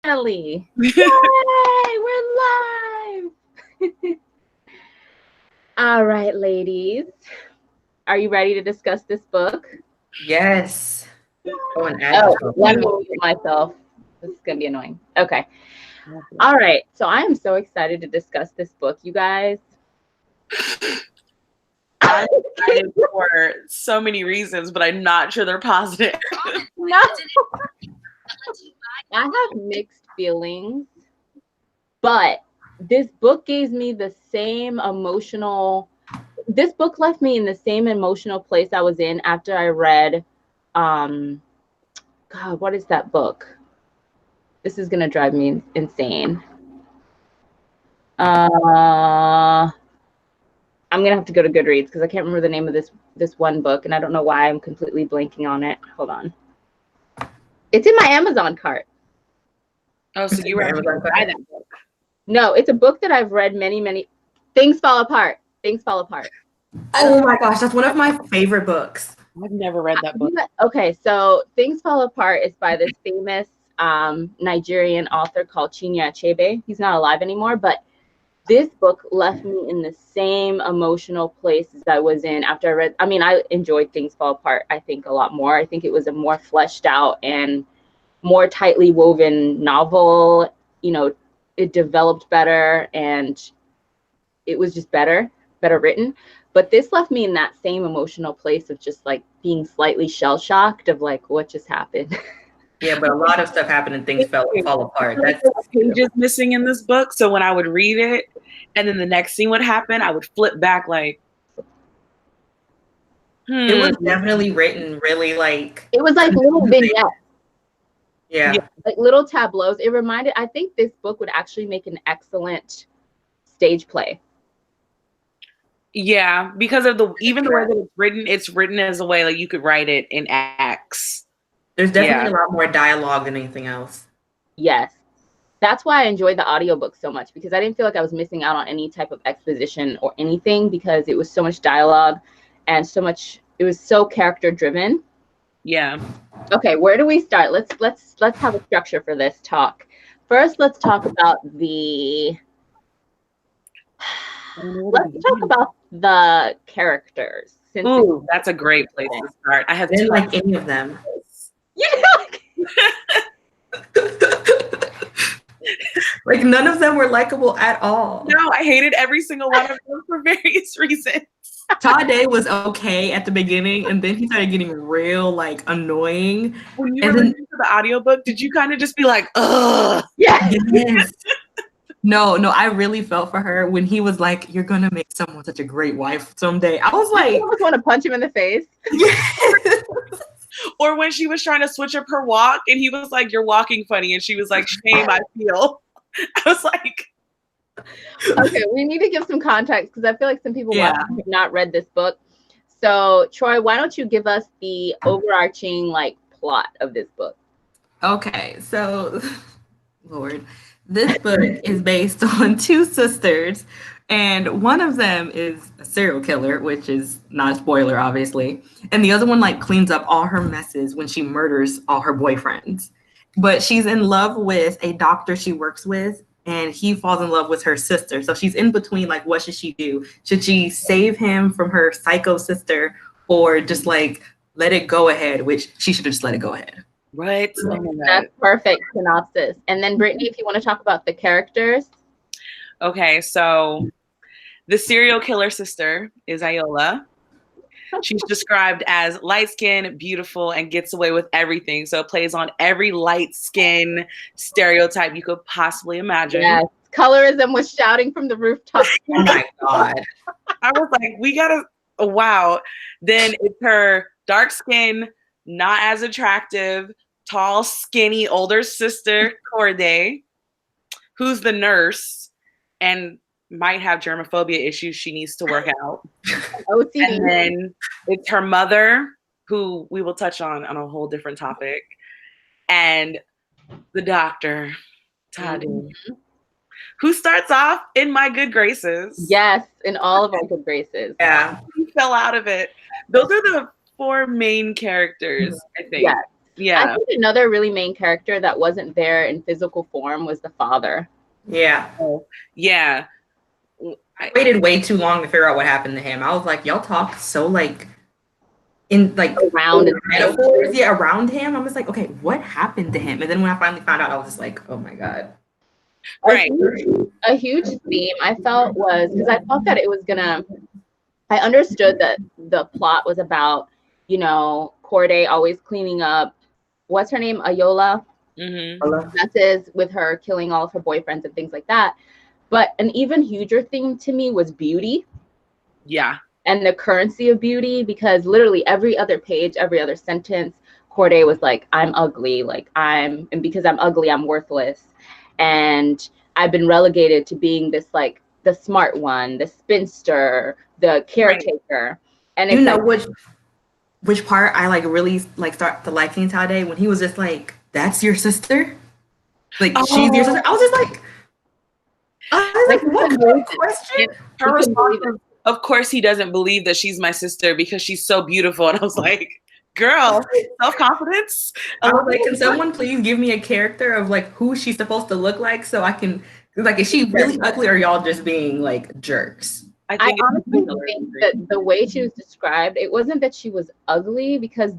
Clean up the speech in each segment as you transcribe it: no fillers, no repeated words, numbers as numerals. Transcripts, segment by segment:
Finally. Yay, we're live. All right, ladies. Are you ready to discuss this book? Yes. Let me mute myself. This is going to be annoying. Okay. All right. So I am so excited to discuss this book, you guys. I'm excited for so many reasons, but I'm not sure they're positive. No. I have mixed feelings, but this book gave me the same emotional, this book left me in the same emotional place I was in after I read, God, what is that book? This is gonna drive me insane. I'm gonna have to go to Goodreads because I can't remember the name of this one book, and I don't know why I'm completely blanking on it. Hold on. It's in my Amazon cart. Oh, so you were able to buy that book? No, it's a book that I've read many. Things Fall Apart. Things Fall Apart. Oh my gosh, that's one of my favorite books. I've never read that book. Okay, so Things Fall Apart is by this famous Nigerian author called Chinua Achebe. He's not alive anymore, but this book left me in the same emotional place as I was in after I read. I mean, I enjoyed Things Fall Apart, I think, a lot more. I think it was a more fleshed out and more tightly woven novel. You know, it developed better and it was just better written. But this left me in that same emotional place of just like being slightly shell-shocked of like, what just happened? Yeah, but a lot of stuff happened and things fall apart. That's pages missing in this book. So when I would read it and then the next scene would happen, I would flip back like, It was definitely written really like... It was like little vignettes. Yeah. Like little tableaus. It reminded, I think this book would actually make an excellent stage play. Yeah, because of even the way that it's written as a way like you could write it in acts. There's definitely a lot more dialogue than anything else. Yes. That's why I enjoyed the audiobook so much, because I didn't feel like I was missing out on any type of exposition or anything, because it was so much dialogue and so much, it was so character driven. Yeah. Okay, where do we start? Let's have a structure for this talk. First, let's talk about the characters. Ooh, that's a great place to start. I didn't like any of them. Like none of them were likable at all. No, I hated every single one of them for various reasons. Tade was okay at the beginning, and then he started getting real like annoying. When you were listening to the audiobook, did you kind of just be like, ugh? Yes. No, I really felt for her when he was like, "You're gonna make someone such a great wife someday." I was like, I almost want to punch him in the face. Yes. Or when she was trying to switch up her walk, and he was like, "You're walking funny," and she was like, "Shame, I feel." I was like, okay, we need to give some context because I feel like some people have not read this book. So, Troy, why don't you give us the overarching like plot of this book? Okay, so Lord, this book is based on two sisters, and one of them is a serial killer, which is not a spoiler, obviously, and the other one like cleans up all her messes when she murders all her boyfriends. But she's in love with a doctor she works with, and he falls in love with her sister. So she's in between, like, what should she do? Should she save him from her psycho sister, or just like let it go ahead, which she should have just let it go ahead. Right. That's perfect synopsis. And then Brittany, if you want to talk about the characters. Okay, so the serial killer sister is Iola. She's described as light-skinned, beautiful, and gets away with everything. So it plays on every light skin stereotype you could possibly imagine. Yes, colorism was shouting from the rooftop. Oh my God. I was like, we gotta, wow. Then it's her dark skin, not as attractive, tall, skinny, older sister, Corday, who's the nurse and might have germophobia issues she needs to work out. And then it's her mother, who we will touch on a whole different topic, and the doctor, Tade, who starts off in my good graces. Yes, in all of our good graces. Yeah. He fell out of it. Those are the four main characters, I think. Yes. Yeah. I think another really main character that wasn't there in physical form was the father. Yeah. Oh, yeah. I waited way too long to figure out what happened to him. I was like, y'all talk so like in like Around metaphors, yeah, around him. I was like, okay, what happened to him? And then when I finally found out, I was just like, oh my God. Right. A huge theme I felt was because I thought that it was gonna. I understood that the plot was about, you know, Corday always cleaning up. What's her name? Ayola. Messes with her killing all of her boyfriends and things like that. But an even huger thing to me was beauty. Yeah. And the currency of beauty, because literally every other page, every other sentence, Corday was like, I'm ugly, and because I'm ugly, I'm worthless. And I've been relegated to being this like the smart one, the spinster, the caretaker. Right. And it's, you know, like, which part I like really like start to liking Tade when he was just like, that's your sister? Like, she's your sister? I was just like, what kind of question? Her response was, of course he doesn't believe that she's my sister because she's so beautiful. And I was like, girl, self-confidence. I was like, can someone please give me a character of like who she's supposed to look like so I can, like, is she really ugly or y'all just being like jerks? I honestly think that the way she was described, it wasn't that she was ugly, because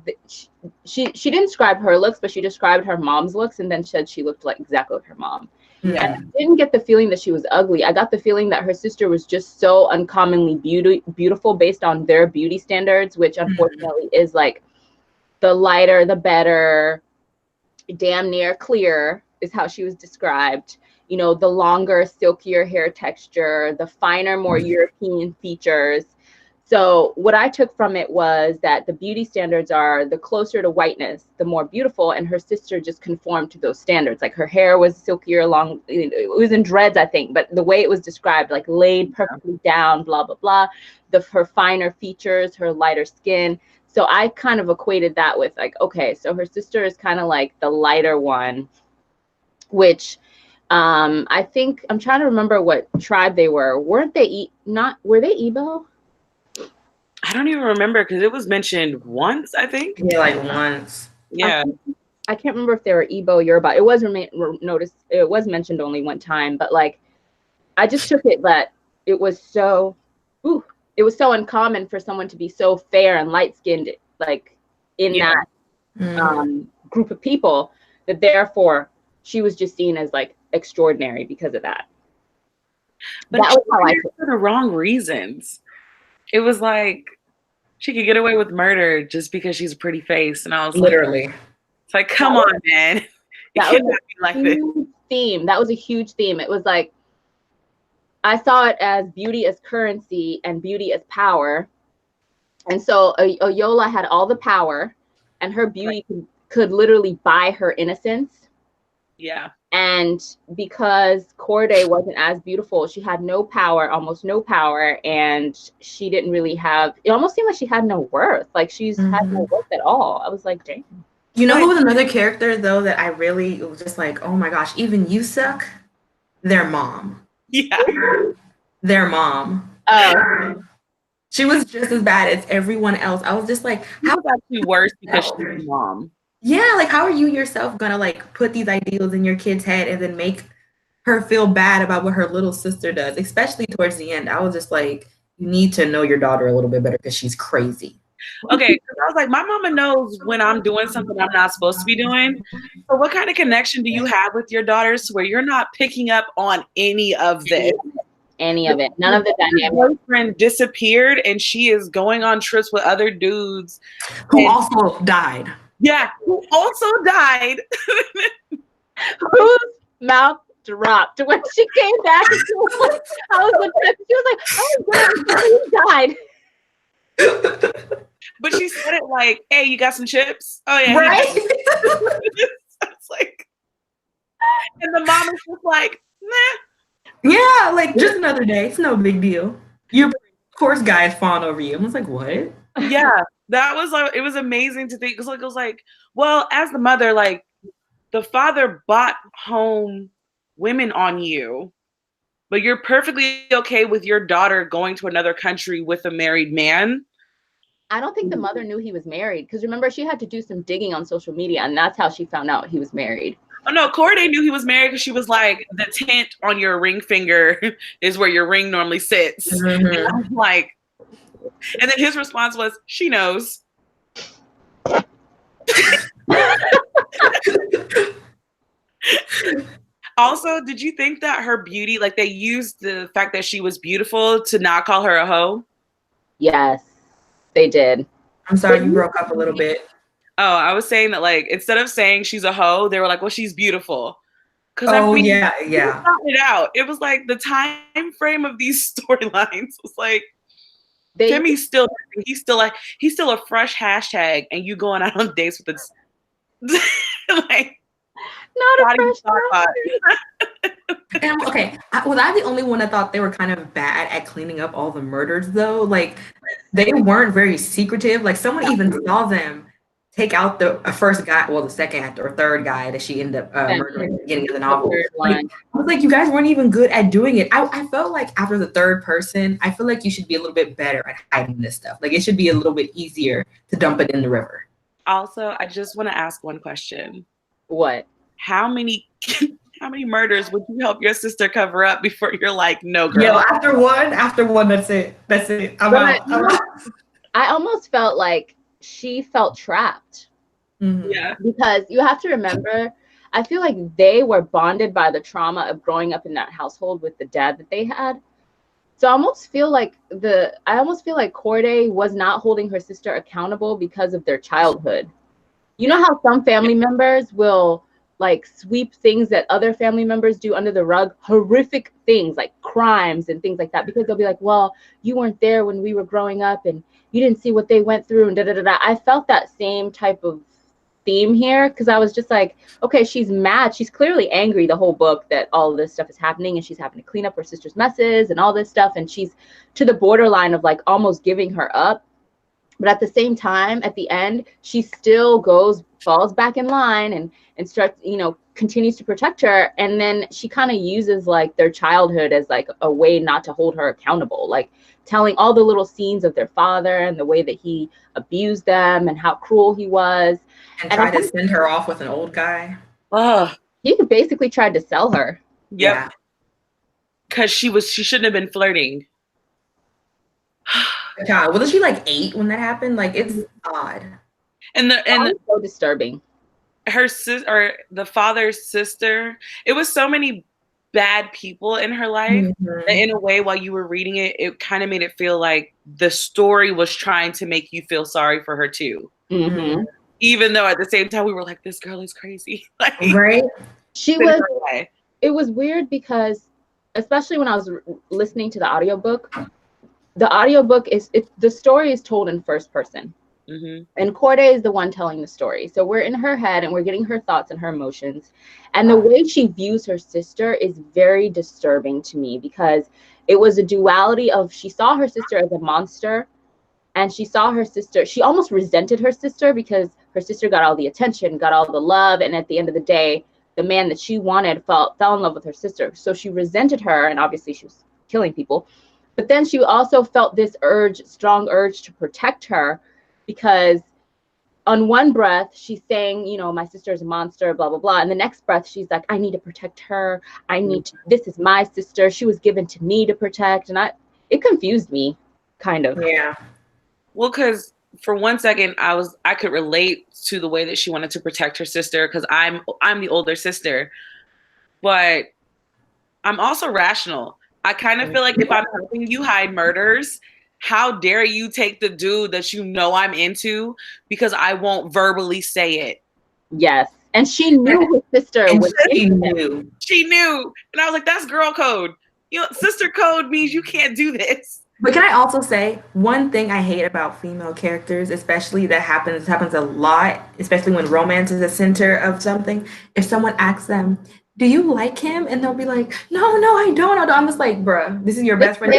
she didn't describe her looks, but she described her mom's looks and then said she looked like exactly like her mom. Yeah. And I didn't get the feeling that she was ugly. I got the feeling that her sister was just so uncommonly beautiful based on their beauty standards, which unfortunately is like the lighter, the better, damn near clear is how she was described. You know, the longer, silkier hair texture, the finer, more European features. So what I took from it was that the beauty standards are the closer to whiteness, the more beautiful, and her sister just conformed to those standards. Like her hair was silkier, long, it was in dreads, I think, but the way it was described, like laid perfectly down, blah, blah, blah, her finer features, her lighter skin. So I kind of equated that with like, okay, so her sister is kind of like the lighter one, which I think, I'm trying to remember what tribe they were. Weren't they, were they Igbo? I don't even remember because it was mentioned once, I think. Yeah, like once. Yeah. I can't remember if they were Igbo, Yoruba. It was noticed. It was mentioned only one time, but like, I just took it that it was so, it was so uncommon for someone to be so fair and light skinned, like in that group of people, that therefore she was just seen as like extraordinary because of that. But that was how I took it for the wrong reasons. It was like she could get away with murder just because she's a pretty face, and I was literally, it's like, come on, man. That was a huge theme. That was a huge theme. It was like, I saw it as beauty as currency and beauty as power. And so Ayola had all the power, and her beauty could literally buy her innocence. Yeah. And because Corday wasn't as beautiful, she had no power, almost no power, and she didn't really have, it almost seemed like she had no worth. Like she's had no worth at all. I was like, dang. You know who was another character though that I really was just like, oh my gosh, even you suck? Their mom. Yeah. Their mom. She was just as bad as everyone else. I was just like, how is that actually worse because she's your mom? Yeah, like how are you yourself gonna like put these ideals in your kid's head and then make her feel bad about what her little sister does, especially towards the end? I was just like, you need to know your daughter a little bit better because she's crazy. Okay, I was like, my mama knows when I'm doing something I'm not supposed to be doing. So what kind of connection do you have with your daughters where you're not picking up on any of this? Any of it. None of the dynamics. Her boyfriend disappeared and she is going on trips with other dudes. Who also died. Yeah, who also died. Whose mouth dropped when she came back. She was like, oh God, he died. But she said it like, hey, you got some chips? Oh yeah. Right? It's like, and the mom is just like, nah. Yeah, like just another day. It's no big deal. Your course guy is falling over you. I was like, what? Yeah, that was like, it was amazing to think. Because like, it was like, well, as the mother, like the father bought home women on you, but you're perfectly okay with your daughter going to another country with a married man. I don't think the mother knew he was married, because remember, she had to do some digging on social media, and that's how she found out he was married. Oh no, Corday knew he was married because she was like, the tent on your ring finger is where your ring normally sits. And I was like, and then his response was, she knows. Also, did you think that her beauty, like they used the fact that she was beautiful to not call her a hoe? Yes, they did. I'm sorry, you broke up a little bit. Oh, I was saying that, like, instead of saying she's a hoe, they were like, well, she's beautiful. Because yeah. It out. It was like the time frame of these storylines was like, Timmy's still, he's still a fresh hashtag, and you going out on dates with this, like, not a fresh And, okay, was I the only one that thought they were kind of bad at cleaning up all the murders, though? Like, they weren't very secretive. Like, someone even saw them take out the first guy, well, the second or third guy that she ended up murdering at the beginning of the novel. Like, I was like, you guys weren't even good at doing it. I felt like after the third person, I feel like you should be a little bit better at hiding this stuff. Like, it should be a little bit easier to dump it in the river. Also, I just want to ask one question. What? How many murders would you help your sister cover up before you're like, no, girl? Yeah, after one, that's it. I'm out. I almost felt like she felt trapped. Mm-hmm. Yeah. Because you have to remember, I feel like they were bonded by the trauma of growing up in that household with the dad that they had. So I almost feel like Corday was not holding her sister accountable because of their childhood. You know how some family members will like sweep things that other family members do under the rug, horrific things like crimes and things like that, because they'll be like, well, you weren't there when we were growing up and you didn't see what they went through and da da da da. I felt that same type of theme here, because I was just like, okay, she's mad. She's clearly angry the whole book that all of this stuff is happening, and she's having to clean up her sister's messes and all this stuff, and she's to the borderline of like almost giving her up. But at the same time, at the end, she still falls back in line and starts, continues to protect her. And then she kind of uses like their childhood as like a way not to hold her accountable, like telling all the little scenes of their father and the way that he abused them and how cruel he was. And tried to send her off with an old guy. He basically tried to sell her. Yep. Yeah. Because she shouldn't have been flirting. God, wasn't she like 8 when that happened? Like, it's odd. And so disturbing. Her sister, or the father's sister, it was so many bad people in her life that in a way, while you were reading it, it kind of made it feel like the story was trying to make you feel sorry for her too. Mm-hmm. Even though at the same time we were like, this girl is crazy. Like, right? It was weird because, especially when I was listening to the audiobook the story is told in first person. Mm-hmm. And Corday is the one telling the story. So we're in her head and we're getting her thoughts and her emotions. And the way she views her sister is very disturbing to me, because it was a duality of, she saw her sister as a monster, and she almost resented her sister because her sister got all the attention, got all the love. And at the end of the day, the man that she wanted fell in love with her sister. So she resented her, and obviously she was killing people. But then she also felt this strong urge to protect her, because on one breath she's saying, my sister is a monster, blah, blah, blah. And the next breath she's like, I need to protect her. This is my sister. She was given to me to protect. And it confused me, kind of. Yeah. Well, because for one second I could relate to the way that she wanted to protect her sister, because I'm the older sister. But I'm also rational. I kind of feel like if I'm helping you hide murders, how dare you take the dude that you know I'm into, because I won't verbally say it. Yes. And she knew her sister was into him. She knew. And I was like, that's girl code. Sister code means you can't do this. But can I also say, one thing I hate about female characters, especially that happens a lot, especially when romance is the center of something, if someone asks them, do you like him? And they'll be like, no, I don't. I'm just like, bruh, this is your best friend.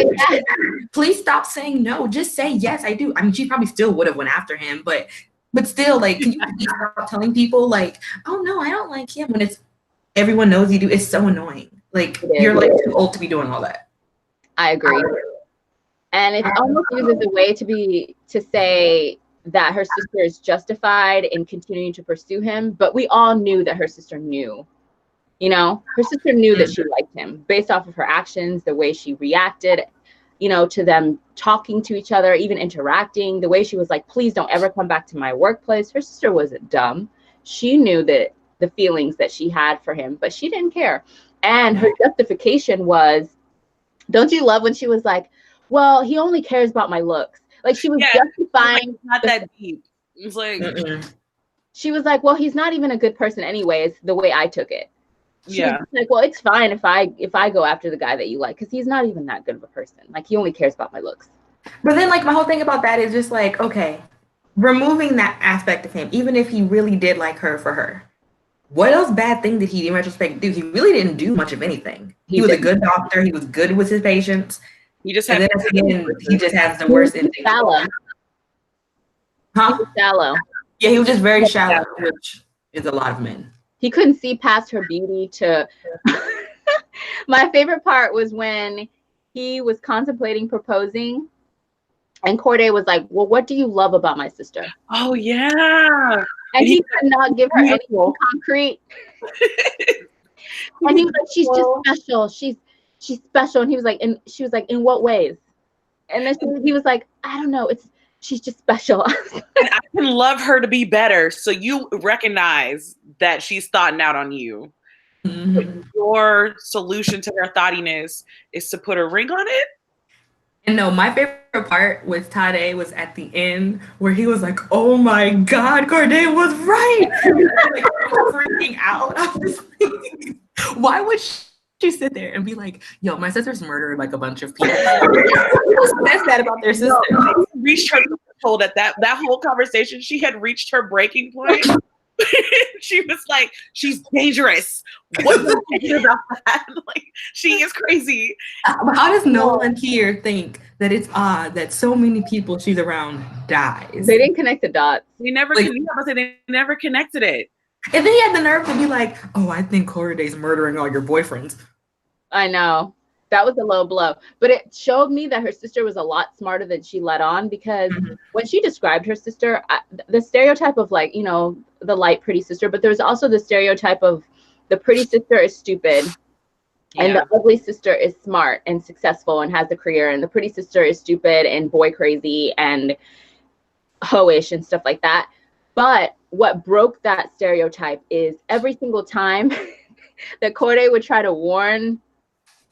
Please stop saying no. Just say, yes, I do. I mean, she probably still would have went after him, but still, like, can you please stop telling people like, oh no, I don't like him, when it's everyone knows you do? It's so annoying. Like, you're like too old to be doing all that. I agree. And it's almost used as a way to say that her sister is justified in continuing to pursue him. But we all knew that her sister knew. You know, her sister knew that she liked him based off of her actions, the way she reacted, you know, to them talking to each other, even interacting, the way she was like, please don't ever come back to my workplace. Her sister wasn't dumb. She knew that the feelings that she had for him, but she didn't care. And her justification was, don't you love when she was like, well, he only cares about my looks. Like she was justifying. Like, not that deep. It's like, she was like, well, he's not even a good person anyways, the way I took it. She was like, well, it's fine if I go after the guy that you like, because he's not even that good of a person. Like, he only cares about my looks. But then, like, my whole thing about that is just like, okay, removing that aspect of him, even if he really did like her for her, what else bad thing did he in retrospect do? He really didn't do much of anything. He was a good doctor. He was good with his patients. He just had, he just has the worst instinct. Shallow. Huh? He was shallow. Yeah, he was just very shallow, which is a lot of men. He couldn't see past her beauty to. My favorite part was when he was contemplating proposing, and Corday was like, well, what do you love about my sister? Oh, yeah. And he could not give her anything concrete. And he was like, she's just special. She's special. And he was like, and she was like, in what ways? And then he was like, I don't know. She's just special. And I can love her to be better. So you recognize that she's thoughting out on you. Mm-hmm. Your solution to her thoughtiness is to put a ring on it. And no, my favorite part with Tade was at the end where he was like, oh my God, Corday was right. Like, freaking out. I was like, why would she sit there and be like, yo, my sister's murdered like a bunch of people. What's that about their sister? No, reached her threshold at that whole conversation. She had reached her breaking point. She was like, she's dangerous. What do you think about that? Like, she is crazy. How does no one here think that it's odd that so many people she's around dies? They didn't connect the dots. They never connected it. And then he had the nerve to be like, oh, I think Corday's murdering all your boyfriends. I know. That was a low blow. But it showed me that her sister was a lot smarter than she let on, because when she described her sister, the stereotype of, like, you know, the light, pretty sister, but there's also the stereotype of the pretty sister is stupid and the ugly sister is smart and successful and has a career, and the pretty sister is stupid and boy crazy and hoish and stuff like that. But what broke that stereotype is every single time that Corday would try to warn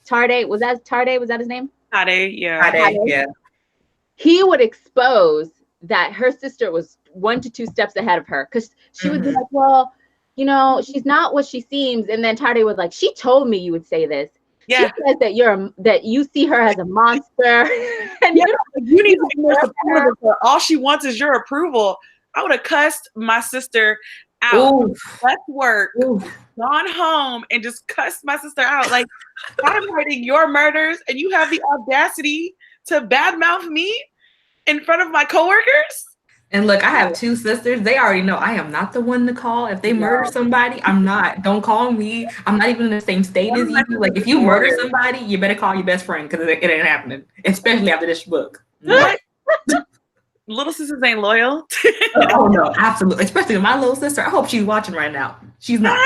Tade, was that his name? Tade, yeah. Tade, yeah. He would expose that her sister was 1 to 2 steps ahead of her, because she would be like, well, you know, she's not what she seems. And then Tade was like, she told me you would say this. Yeah. She says that you see her as a monster. And you need to be more supportive. All she wants is your approval. I would have cussed my sister out, left work, gone home, and just cussed my sister out. Like, I'm writing your murders, and you have the audacity to badmouth me in front of my coworkers. And look, I have 2 sisters. They already know I am not the one to call. If they murder somebody, I'm not. Don't call me. I'm not even in the same state as you. Like, if you murder somebody, you better call your best friend, because it ain't happening. Especially after this book. What? Little sisters ain't loyal. Oh no, absolutely. Especially my little sister. I hope she's watching right now. She's not.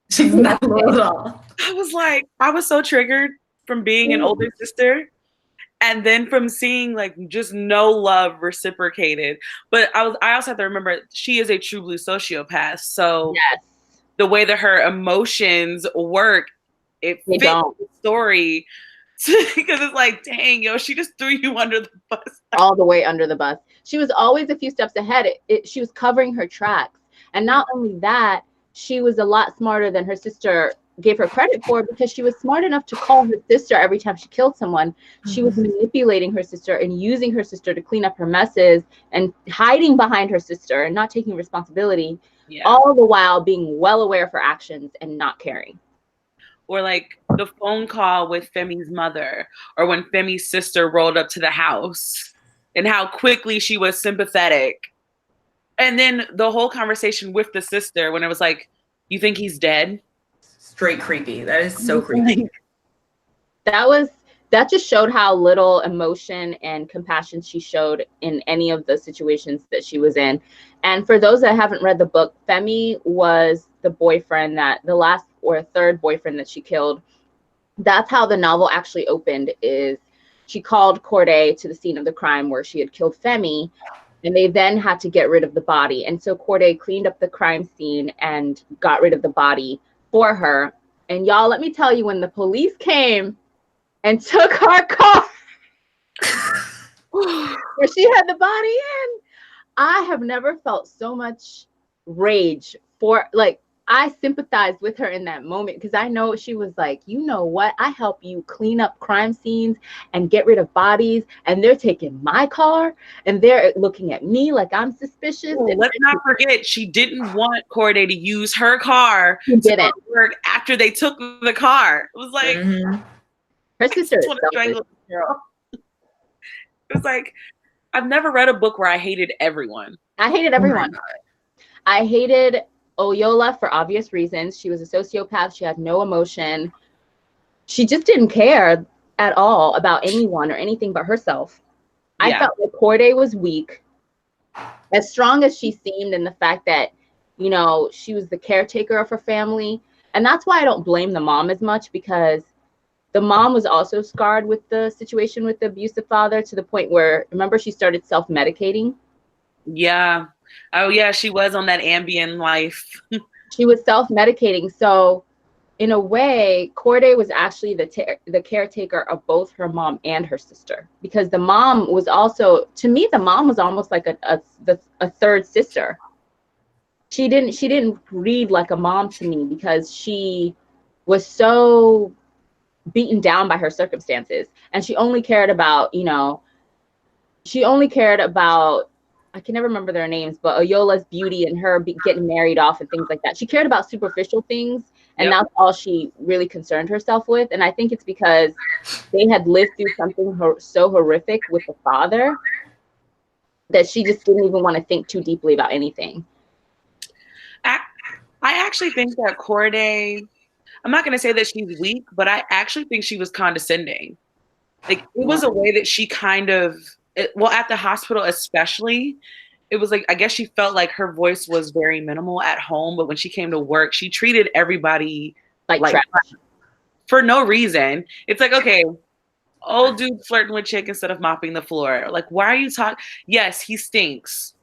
She's not loyal at all. I was so triggered from being an older sister, and then from seeing like just no love reciprocated. But I also have to remember she is a true blue sociopath. So the way that her emotions work, it fits the story. Because it's like, dang, yo, she just threw you under the bus. All the way under the bus. She was always a few steps ahead. She was covering her tracks. And not only that, she was a lot smarter than her sister gave her credit for, because she was smart enough to call her sister every time she killed someone. She was manipulating her sister and using her sister to clean up her messes and hiding behind her sister and not taking responsibility, all the while being well aware of her actions and not caring. Or like the phone call with Femi's mother, or when Femi's sister rolled up to the house, and how quickly she was sympathetic. And then the whole conversation with the sister when it was like, you think he's dead? Straight creepy. That is so creepy. That was that just showed how little emotion and compassion she showed in any of the situations that she was in. And for those that haven't read the book, Femi was the boyfriend the last or third boyfriend that she killed. That's how the novel actually opened, is she called Corday to the scene of the crime where she had killed Femi, and they then had to get rid of the body. And so Corday cleaned up the crime scene and got rid of the body for her. And y'all, let me tell you, when the police came and took her car where she had the body in, I have never felt so much rage for, like, I sympathized with her in that moment, because I know she was like, you know what? I help you clean up crime scenes and get rid of bodies, and they're taking my car and they're looking at me like I'm suspicious. Oh, let's not forget, she didn't want Corday to use her car to work after they took the car. It was like, her sister is strangle this girl. It was like, I've never read a book where I hated everyone. I hated everyone. I hated Oyola for obvious reasons. She was a sociopath. She had no emotion. She just didn't care at all about anyone or anything but herself. Yeah. I felt like Corday was weak, as strong as she seemed, in the fact that, you know, she was the caretaker of her family. And that's why I don't blame the mom as much, because the mom was also scarred with the situation with the abusive father, to the point where, remember, she started self-medicating. Yeah. Oh, yeah, she was on that Ambien life. She was self-medicating. So in a way, Corday was actually the caretaker of both her mom and her sister, because the mom was also, to me, the mom was almost like a third sister. She didn't read like a mom to me, because she was so beaten down by her circumstances, and she only cared about, you know, I can never remember their names, but Oyola's beauty and her getting married off and things like that. She cared about superficial things, and that's all she really concerned herself with. And I think it's because they had lived through something so horrific with the father that she just didn't even want to think too deeply about anything. I actually think that Corday, I'm not going to say that she's weak, but I actually think she was condescending. Like, it was a way that she kind of, well, at the hospital especially, it was like, I guess she felt like her voice was very minimal at home, but when she came to work, she treated everybody like trash for no reason. It's like, okay, old dude flirting with chick instead of mopping the floor. Like, why are you talking? Yes, he stinks.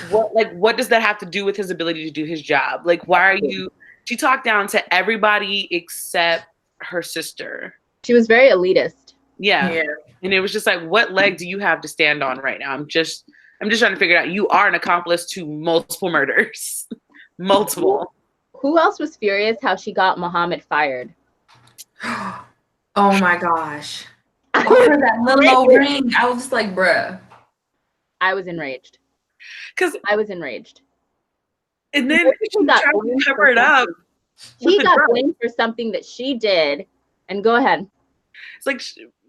What does that have to do with his ability to do his job? Like, why are you? She talked down to everybody except her sister. She was very elitist. Yeah. And it was just like, what leg do you have to stand on right now? I'm just trying to figure it out. You are an accomplice to multiple murders. Multiple. Who else was furious how she got Muhammad fired? Oh my gosh. Over that little old ring. I was just like, bruh. I was enraged. And then she got to cover it up. She got blamed for something that she did. And go ahead. It's like,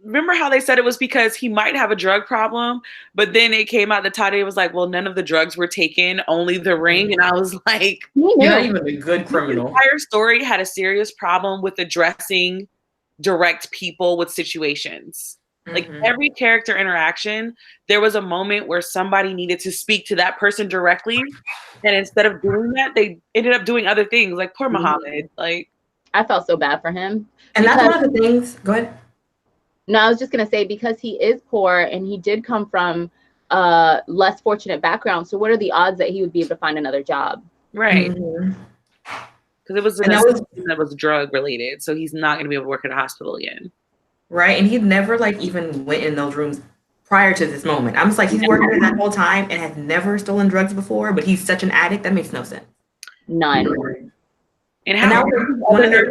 remember how they said it was because he might have a drug problem, but then it came out that Tade was like, well, none of the drugs were taken, only the ring. And I was like, you're not even a good criminal. The entire story had a serious problem with addressing direct people with situations. Like, every character interaction, there was a moment where somebody needed to speak to that person directly. And instead of doing that, they ended up doing other things. Like, poor Muhammad. Like, I felt so bad for him. And that's one of the things. Go ahead. No, I was just going to say, because he is poor and he did come from a less fortunate background. So what are the odds that he would be able to find another job? Right. Because it was that was drug related. So he's not going to be able to work at a hospital again. Right. And he never like even went in those rooms prior to this moment. I'm just like, he's working there that whole time and has never stolen drugs before, but he's such an addict. That makes no sense. None. And how one of them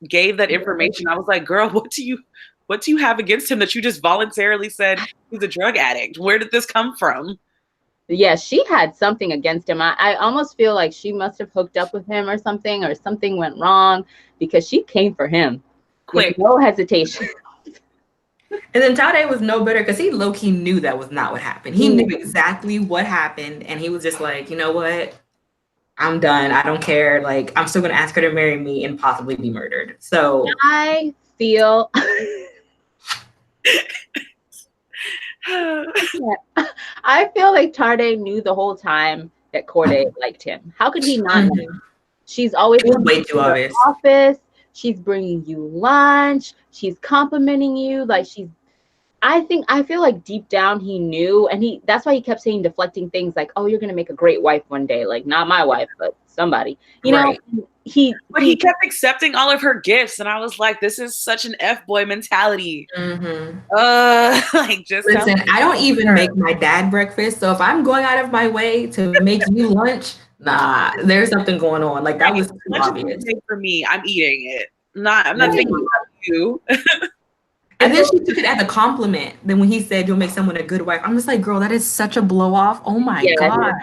gave that information, I was like, girl, what do you have against him that you just voluntarily said he's a drug addict? Where did this come from? Yeah, she had something against him. I almost feel like she must have hooked up with him or something went wrong, because she came for him. Quick. With no hesitation. And then Tade was no better, because he low-key knew that was not what happened. He knew exactly what happened, and he was just like, you know what? I'm done. I don't care. Like, I'm still going to ask her to marry me and possibly be murdered. So I feel I feel like Tarde knew the whole time that Corday liked him. How could he not know? She's always coming way to too your obvious. office. She's bringing you lunch. She's complimenting you. Like I feel like deep down he knew, and that's why he kept saying deflecting things like, "Oh, you're gonna make a great wife one day." Like not my wife, but somebody. You know, he kept accepting all of her gifts, and I was like, "This is such an F-boy mentality." Like just listen, I don't even make my dad breakfast, so if I'm going out of my way to make you lunch, nah, there's something going on. Like that was too obvious for me. I'm eating it. I'm not thinking about you. And then she took it as a compliment. Then when he said you'll make someone a good wife, I'm just like, girl, that is such a blow off. Oh my God.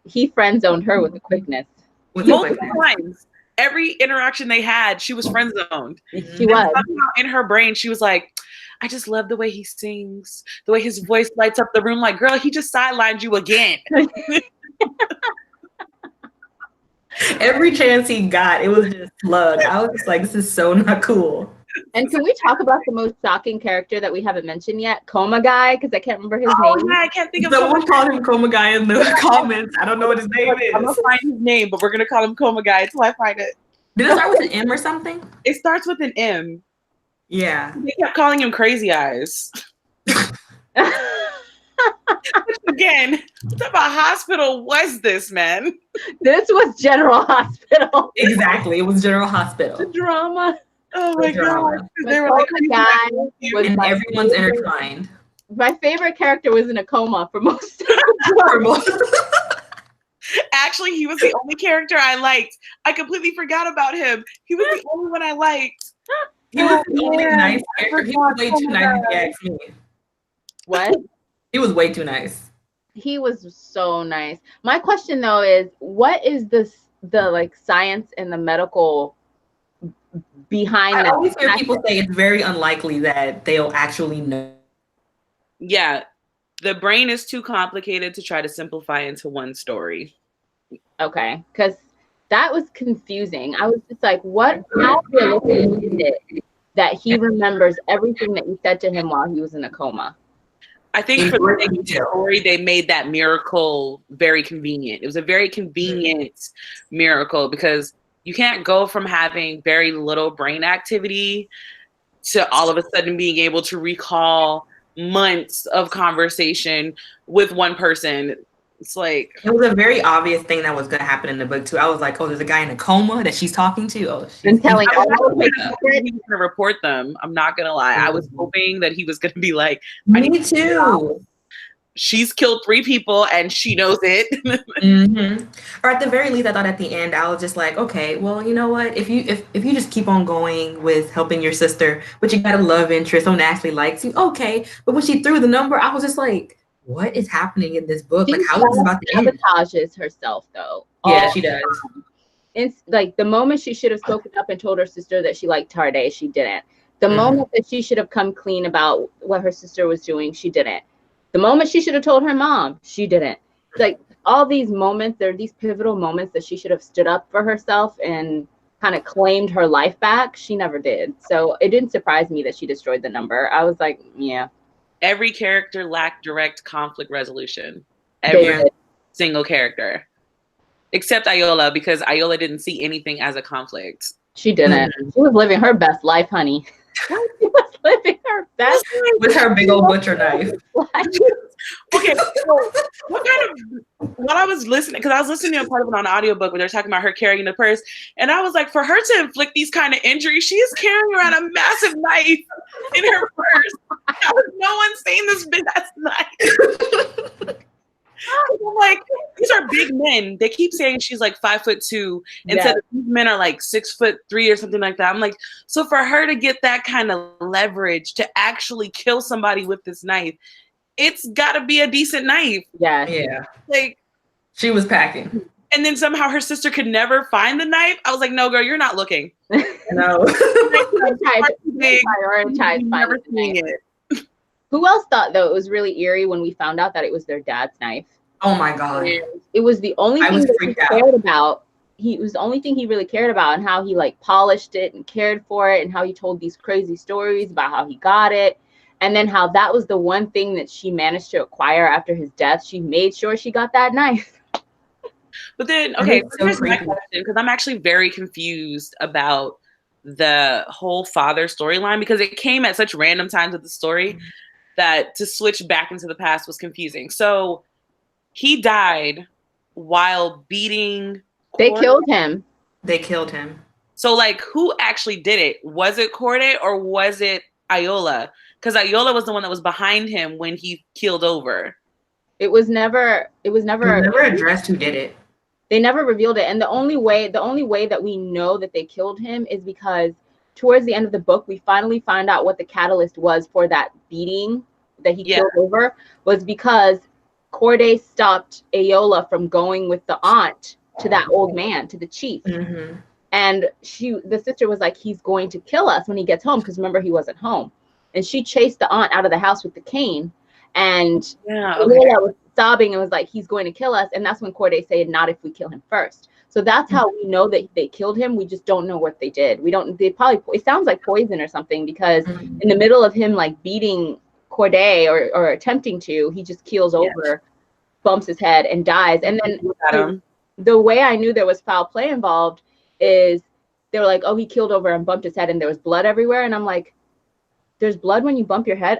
He friend zoned her with the quickness. Multiple times. Every interaction they had, she was friend zoned. She was. In her brain, she was like, I just love the way he sings, the way his voice lights up the room. Like, girl, he just sidelined you again. Every chance he got, it was just slug. I was just like, this is so not cool. And can we talk about the most shocking character that we haven't mentioned yet? Coma Guy, because I can't remember his name. Yeah, I can't think of someone called him Coma Guy in the comments. I don't know what his name is. I'm gonna find his name, but we're gonna call him Coma Guy until I find it. Did it start with an M or something? It starts with an M. Yeah. They kept calling him Crazy Eyes. Again, what type of hospital was this, man? This was General Hospital. Exactly. It was General Hospital. The drama. Oh my God. They were like, and everyone's intertwined. My favorite character was in a coma for most of the Actually, he was the only character I liked. I completely forgot about him. He was the only one I liked. He was the only nice character. He was way too nice if you ask me. What? He was way too nice. He was so nice. My question though is, what is the like science and the medical behind I that? always hear people say it's very unlikely that they'll actually know. Yeah, the brain is too complicated to try to simplify into one story. Okay, because that was confusing. I was just like, how realistic is it that he remembers everything that you said to him while he was in a coma? I think for the story, they made that miracle very convenient. It was a very convenient miracle because you can't go from having very little brain activity to all of a sudden being able to recall months of conversation with one person. It's like, it was a very obvious thing that was going to happen in the book too. I was like, oh, there's a guy in a coma that she's talking to. Oh, and telling he was going to report them. I'm not going to lie. I was hoping that he was going to be like, me too. She's killed 3 people and she knows it. Or at the very least, I thought at the end, I was just like, okay, well, you know what? If you just keep on going with helping your sister, but you got a love interest, someone actually likes you, okay. But when she threw the number, I was just like, what is happening in this book? Like, how is this about to end? She sabotages herself, though. Yeah, she does. It's like the moment she should have spoken up and told her sister that she liked Tarde, she didn't. The moment that she should have come clean about what her sister was doing, she didn't. The moment she should have told her mom, she didn't. Like all these moments, there are these pivotal moments that she should have stood up for herself and kind of claimed her life back. She never did. So it didn't surprise me that she destroyed the number. I was like, yeah. Every character lacked direct conflict resolution. Every single character. Except Ayola, because Ayola didn't see anything as a conflict. She didn't. She was living her best life, honey. She was living her best with her big old butcher knife. Okay, so what I was listening, because I was listening to a part of it on an audiobook where they're talking about her carrying the purse, and I was like, for her to inflict these kind of injuries, she is carrying around a massive knife in her purse. No one's seen this big ass knife. I'm like, these are big men. They keep saying she's like 5'2", and said these men are like 6'3" or something like that. I'm like, so for her to get that kind of leverage to actually kill somebody with this knife, it's got to be a decent knife. Yeah. Like she was packing, and then somehow her sister could never find the knife. I was like, no, girl, you're not looking. No. Never seen it. Who else thought though it was really eerie when we found out that it was their dad's knife? Oh my God! It was the only thing that he cared about. It was the only thing he really cared about, and how he like polished it and cared for it, and how he told these crazy stories about how he got it. And then how that was the one thing that she managed to acquire after his death. She made sure she got that knife. But then, okay, so here's my question, because I'm actually very confused about the whole father storyline, because it came at such random times of the story that to switch back into the past was confusing. So he died while beating They Corday? killed him. They killed him. So, like, who actually did it? Was it Corday or was it Ayola? Because Ayola was the one that was behind him when he keeled over. It was never addressed who did it. They never revealed it. And the only way that we know that they killed him is because towards the end of the book, we finally find out what the catalyst was for that beating that he killed over, was because Corday stopped Ayola from going with the aunt to that old man, to the chief. Mm-hmm. And the sister was like, he's going to kill us when he gets home, because remember, he wasn't home. And she chased the aunt out of the house with the cane. And Ayola was sobbing and was like, he's going to kill us. And that's when Corday said, not if we kill him first. So that's how we know that they killed him. We just don't know what they did. It sounds like poison or something, because in the middle of him like beating Corday or attempting to, he just keels over, bumps his head and dies. And then the way I knew there was foul play involved is they were like, oh, he keeled over and bumped his head and there was blood everywhere. And I'm like, there's blood when you bump your head?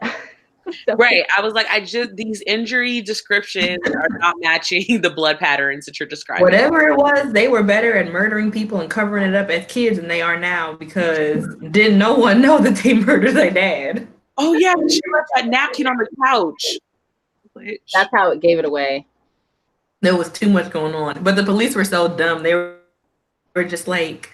So, right. I was like, these injury descriptions are not matching the blood patterns that you're describing. Whatever it was, they were better at murdering people and covering it up as kids than they are now, because didn't no one know that they murdered their dad. Oh yeah, she left that napkin on the couch. That's how it gave it away. There was too much going on. But the police were so dumb. They were just like,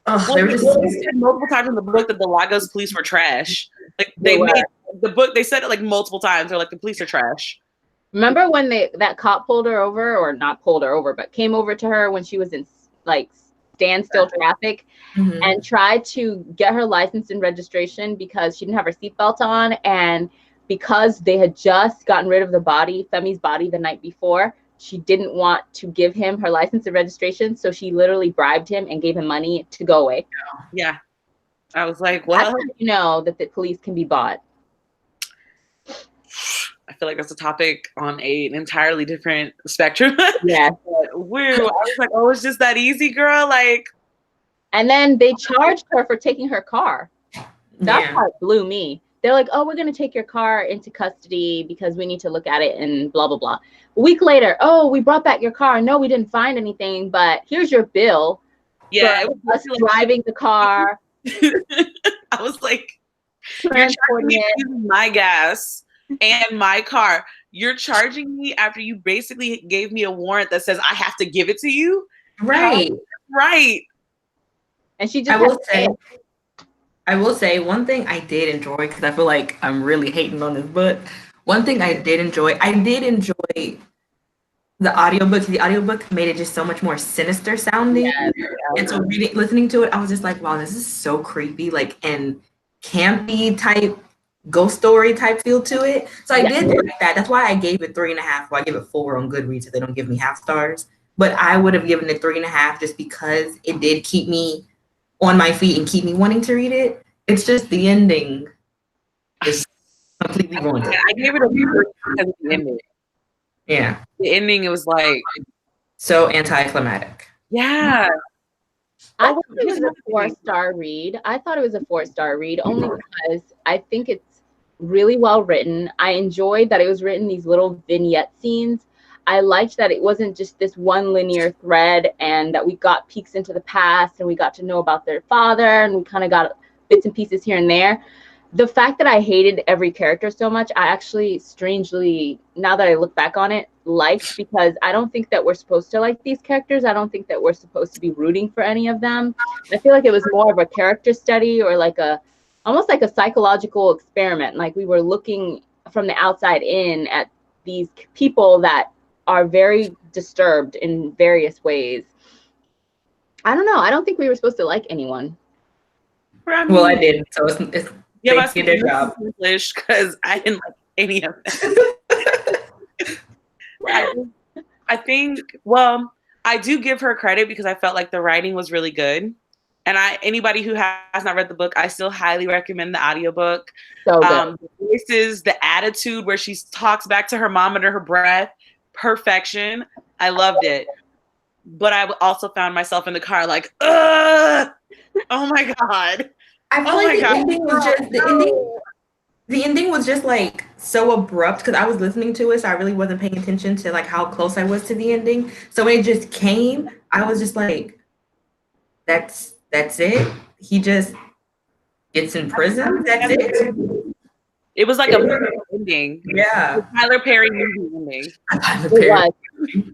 they were just said multiple times in the book that the Lagos police were trash. Like they made the book, they said it like multiple times. They're like, the police are trash. Remember when that cop pulled her over, or not pulled her over, but came over to her when she was in like standstill traffic and tried to get her license and registration because she didn't have her seatbelt on, and because they had just gotten rid of the body, Femi's body, the night before, she didn't want to give him her license and registration, so she literally bribed him and gave him money to go away. Yeah. I was like, well, that's how you know that the police can be bought. I feel like that's a topic on an entirely different spectrum. Yeah. Woo. I was like, oh, it's just that easy, girl. Like, and then they charged her for taking her car. That's how it blew me. They're like, oh, we're going to take your car into custody because we need to look at it and blah, blah, blah. A week later, oh, we brought back your car. No, we didn't find anything, but here's your bill. Yeah. It was us driving the car. I was like, you're charging me my gas and my car. You're charging me after you basically gave me a warrant that says I have to give it to you? Right. Right. And she just I will say one thing I did enjoy, because I feel like I'm really hating on this book. One thing I did enjoy the audiobook. The audiobook made it just so much more sinister sounding. And so listening to it, I was just like, wow, this is so creepy, like, and campy type ghost story type feel to it. So I did like that. That's why I gave it 3.5. Well, I give it 4 on Goodreads if they don't give me half stars. But I would have given it 3.5 just because it did keep me on my feet and keep me wanting to read it. It's just the ending is completely wrong. I gave it a 3 because of the ending. Yeah. The ending, it was like so anticlimactic. Yeah. I thought it was a 4-star read. Only because I think it's really well written. I enjoyed that it was written these little vignette scenes. I liked that it wasn't just this one linear thread, and that we got peeks into the past and we got to know about their father, and we kind of got bits and pieces here and there. The fact that I hated every character so much, I actually strangely, now that I look back on it, liked, because I don't think that we're supposed to like these characters. I don't think that we're supposed to be rooting for any of them. I feel like it was more of a character study, or like almost like a psychological experiment. Like we were looking from the outside in at these people that are very disturbed in various ways. I don't know. I don't think we were supposed to like anyone. Well, I did. So it's I did their job. English, because I didn't like any of them. I think, well, I do give her credit because I felt like the writing was really good. And anybody who has not read the book, I still highly recommend the audiobook. So good. The voices, the attitude where she talks back to her mom under her breath, perfection. I loved it. But I also found myself in the car like, ugh! Oh my God. I feel like the ending was just the ending was just like so abrupt because I was listening to it, so I really wasn't paying attention to like how close I was to the ending. So when it just came, I was just like, that's it. He just gets in prison. That's it. It was like a movie ending. Yeah. Tyler Perry movie ending. Tyler It Perry. was.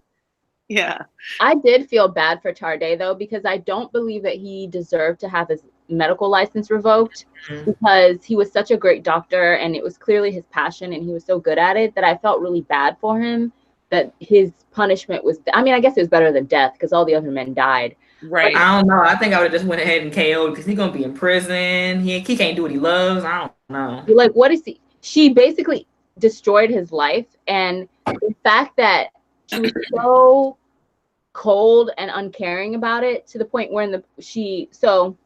Yeah. I did feel bad for Tarday though, because I don't believe that he deserved to have his medical license revoked because he was such a great doctor and it was clearly his passion and he was so good at it that I felt really bad for him that his punishment was, I mean, I guess it was better than death because all the other men died. Right. I don't know. I think I would have just went ahead and KO'd because he's gonna be in prison. He can't do what he loves. I don't know. Like, what is he? She basically destroyed his life, and the fact that she was so cold and uncaring about it to the point where so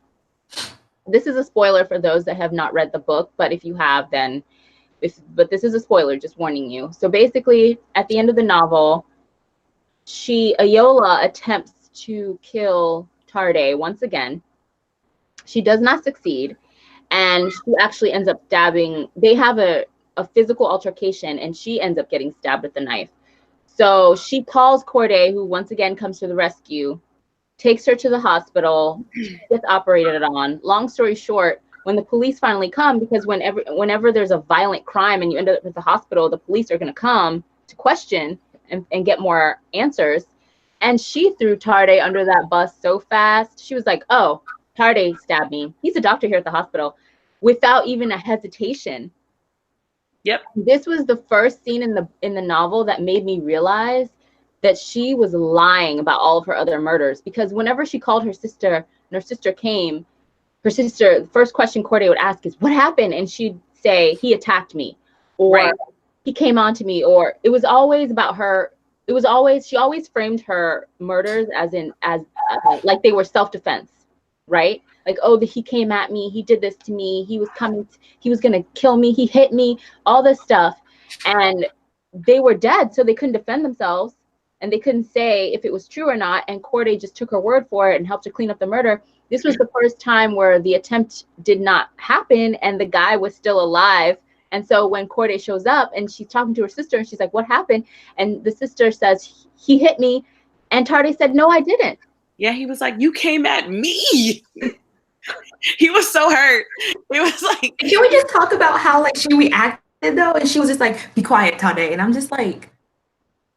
this is a spoiler for those that have not read the book, but if you have, then but this is a spoiler, just warning you. So basically, at the end of the novel, Ayola attempts to kill Tarday once again. She does not succeed, and she actually ends up stabbing. They have a physical altercation, and she ends up getting stabbed with the knife. So she calls Corday, who once again comes to the rescue, takes her to the hospital, gets operated on. Long story short, when the police finally come, because whenever there's a violent crime and you end up at the hospital, the police are going to come to question and get more answers. And she threw Tarday under that bus so fast. She was like, oh, Tarday stabbed me. He's a doctor here at the hospital, without even a hesitation. Yep. This was the first scene in the novel that made me realize that she was lying about all of her other murders, because whenever she called her sister and her sister came, the first question Corday would ask is, what happened? And she'd say, he attacked me, or right, he came on to me, or it was always about her. She always framed her murders as like they were self-defense, right? Like, oh, he came at me, he did this to me, he was gonna kill me, he hit me, all this stuff. And they were dead, so they couldn't defend themselves and they couldn't say if it was true or not. And Corday just took her word for it and helped her clean up the murder. This was the first time where the attempt did not happen and the guy was still alive. And so when Corday shows up and she's talking to her sister and she's like, what happened? And the sister says, he hit me. And Tarday said, no, I didn't. Yeah, he was like, you came at me. He was so hurt. It was like, can we just talk about how like she reacted though? And she was just like, be quiet, Tarday. And I'm just like,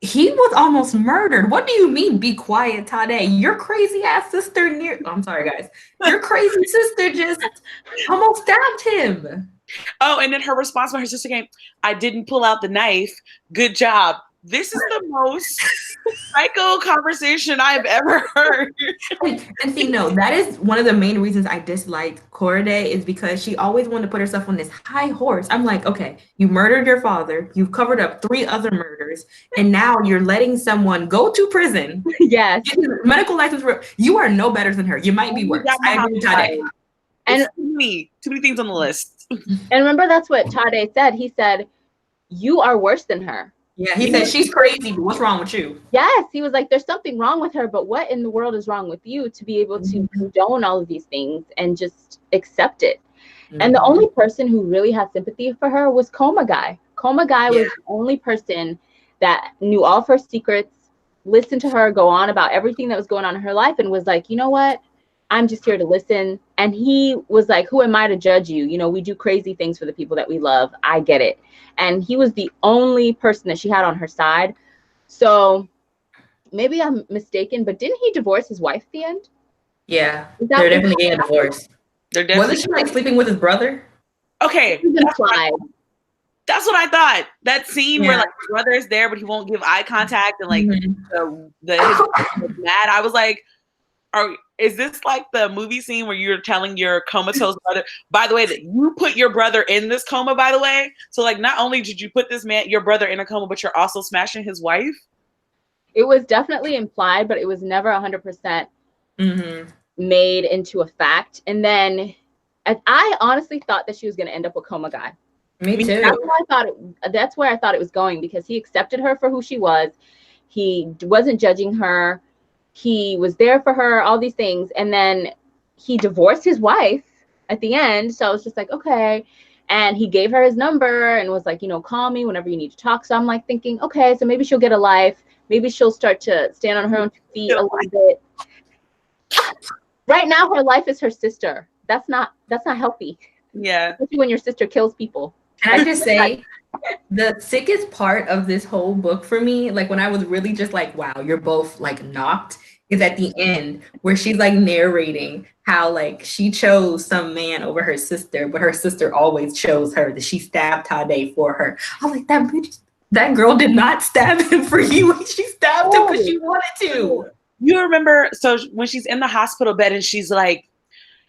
he was almost murdered. What do you mean, be quiet, Tarday? Your crazy ass sister I'm sorry, guys. Your crazy sister just almost stabbed him. Oh, and then her response when her sister came, I didn't pull out the knife. Good job. This is the most psycho conversation I've ever heard. And see, no, that is one of the main reasons I dislike Corday, is because she always wanted to put herself on this high horse. I'm like, okay, you murdered your father, you've covered up 3 other murders, and now you're letting someone go to prison. Yes. Get a medical license. You are no better than her. You might be worse. I agree with Tarday. And too many things on the list. And remember, that's what Tarday said. He said, you are worse than her. Yeah, he said, she's crazy, but what's wrong with you? Yes, he was like, there's something wrong with her, but what in the world is wrong with you to be able to condone all of these things and just accept it? And the only person who really had sympathy for her was Coma Guy. Coma Guy was the only person that knew all of her secrets, listened to her go on about everything that was going on in her life, and was like, you know what? I'm just here to listen. And he was like, who am I to judge you? You know, we do crazy things for the people that we love. I get it. And he was the only person that she had on her side. So maybe I'm mistaken, but didn't he divorce his wife at the end? Yeah, they're definitely getting a divorce. Wasn't she like sleeping with his brother? Okay. That's what I thought. That scene where like his brother is there, but he won't give eye contact and like his mad. I was like, is this like the movie scene where you're telling your comatose brother, by the way, that you put your brother in this coma, by the way? So like, not only did you put your brother in a coma, but you're also smashing his wife? It was definitely implied, but it was never 100%. made into a fact. And then I honestly thought that she was going to end up with Coma Guy. Me too. That's where I thought it was going, because he accepted her for who she was. He wasn't judging her. He was there for her, all these things. And then he divorced his wife at the end. So I was just like, okay. And he gave her his number and was like, you know, call me whenever you need to talk. So I'm like thinking, okay, so maybe she'll get a life. Maybe she'll start to stand on her own feet a little bit. Right now, her life is her sister. That's not healthy. Yeah. Especially when your sister kills people. Can I just say, the sickest part of this whole book for me, like when I was really just like, wow, you're both like knocked, is at the end where she's like narrating how like she chose some man over her sister, but her sister always chose her, that she stabbed Tade for her. I was like, that girl did not stab him for you. She stabbed him because she wanted to. You remember, so when she's in the hospital bed and she's like,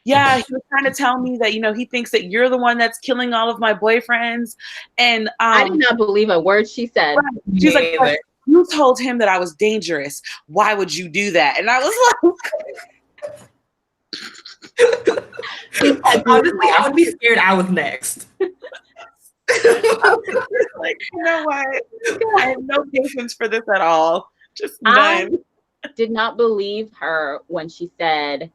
yeah, he was trying to tell me that, you know, he thinks that you're the one that's killing all of my boyfriends. And I did not believe a word she said. Right. She's like, you told him that I was dangerous. Why would you do that? And I was like, honestly, I would be scared I was next. Like, you know what? I have no patience for this at all. Just none. I did not believe her when she said,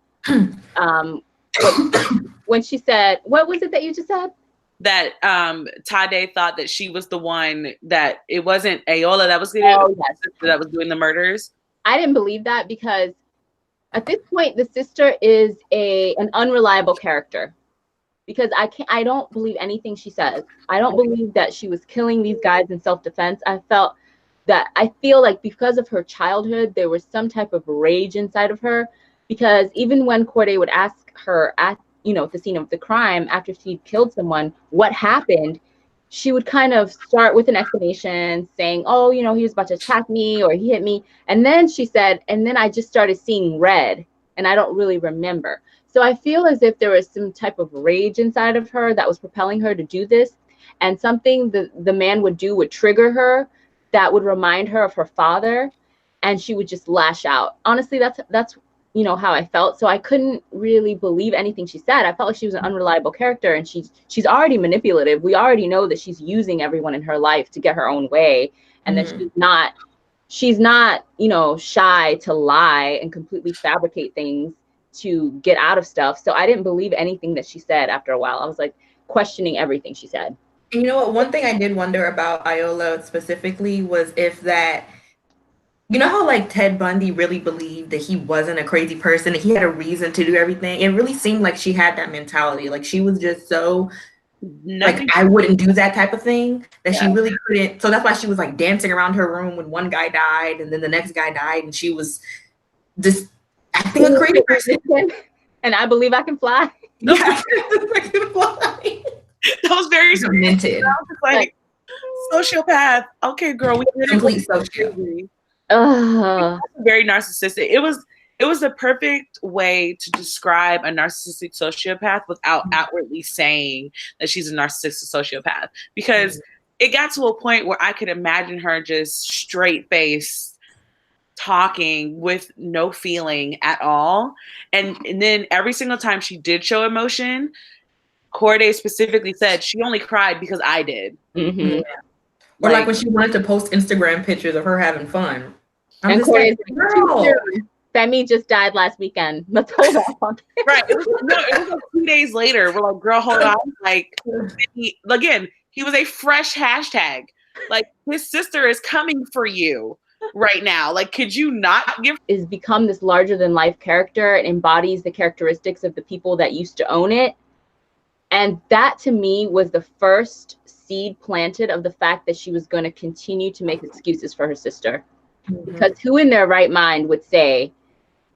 when she said, what was it that you just said? That Tade thought that she was the one, that it wasn't Ayola that was doing that was doing the murders. I didn't believe that, because at this point the sister is an unreliable character, because I don't believe anything she says. I don't believe that she was killing these guys in self-defense. I feel like because of her childhood, there was some type of rage inside of her, because even when Corday would ask her at the scene of the crime, after she'd killed someone, what happened, she would kind of start with an explanation saying, oh, you know, he was about to attack me, or he hit me. And then she said, and then I just started seeing red, and I don't really remember. So I feel as if there was some type of rage inside of her that was propelling her to do this. And something the man would do would trigger her, that would remind her of her father, and she would just lash out. Honestly, that's you know how I felt. So I couldn't really believe anything she said. I felt like she was an unreliable character, and she's already manipulative. We already know that she's using everyone in her life to get her own way, and that she's not you know, shy to lie and completely fabricate things to get out of stuff. So I didn't believe anything that she said. After a while, I was like questioning everything she said. And you know what? One thing I did wonder about Ayola specifically was if that, you know how like Ted Bundy really believed that he wasn't a crazy person, that he had a reason to do everything. It really seemed like she had that mentality. Like she was just so like, I wouldn't do that type of thing, that she really couldn't. So that's why she was like dancing around her room when one guy died and then the next guy died, and she was just acting a crazy person. And I believe I can fly. Yeah, I can fly. That was very demented. Like sociopath. Okay, girl, we complete sociopath. Very narcissistic. It was the perfect way to describe a narcissistic sociopath without outwardly saying that she's a narcissistic sociopath, because it got to a point where I could imagine her just straight face talking with no feeling at all, and then every single time she did show emotion, Corday specifically said she only cried because I did. Mm-hmm. Or like when she wanted to post Instagram pictures of her having fun. And Corday's like, Femi just died last weekend. Let's hold on. Right. It was like 2 days later. We're like, girl, hold on. Like, he was a fresh hashtag. Like, his sister is coming for you right now. Like, could you not give? Is become this larger than life character. It embodies the characteristics of the people that used to own it. And that to me was the first seed planted of the fact that she was going to continue to make excuses for her sister. Mm-hmm. Because who in their right mind would say,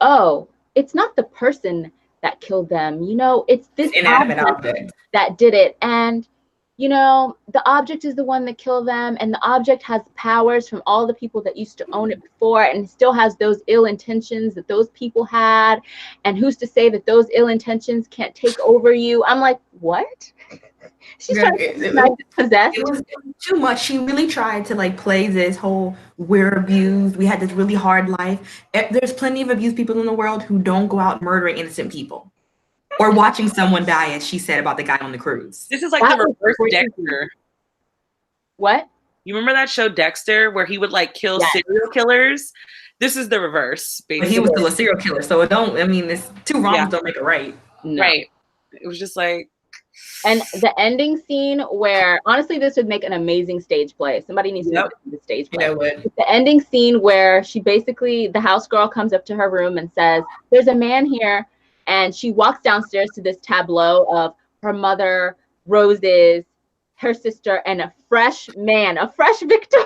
oh, it's not the person that killed them, you know, it's this inanimate object that did it. And you know, the object is the one that killed them, and the object has powers from all the people that used to own it before, and still has those ill intentions that those people had. And who's to say that those ill intentions can't take over you? I'm like, what? She's trying to possess. It was too much. She really tried to like play this whole we're abused. We had this really hard life. There's plenty of abused people in the world who don't go out murdering innocent people or watching someone die, as she said about the guy on the cruise. This is like the reverse Dexter. What? You remember that show Dexter where he would like kill serial killers? This is the reverse, basically. But he was still a serial killer, so it's two wrongs don't make it right. No. Right. It was just like. And the ending scene where, honestly, this would make an amazing stage play. Somebody needs to do the stage play. The ending scene where she basically, the house girl comes up to her room and says, there's a man here. And she walks downstairs to this tableau of her mother, Roses, her sister, and a fresh man, a fresh victim.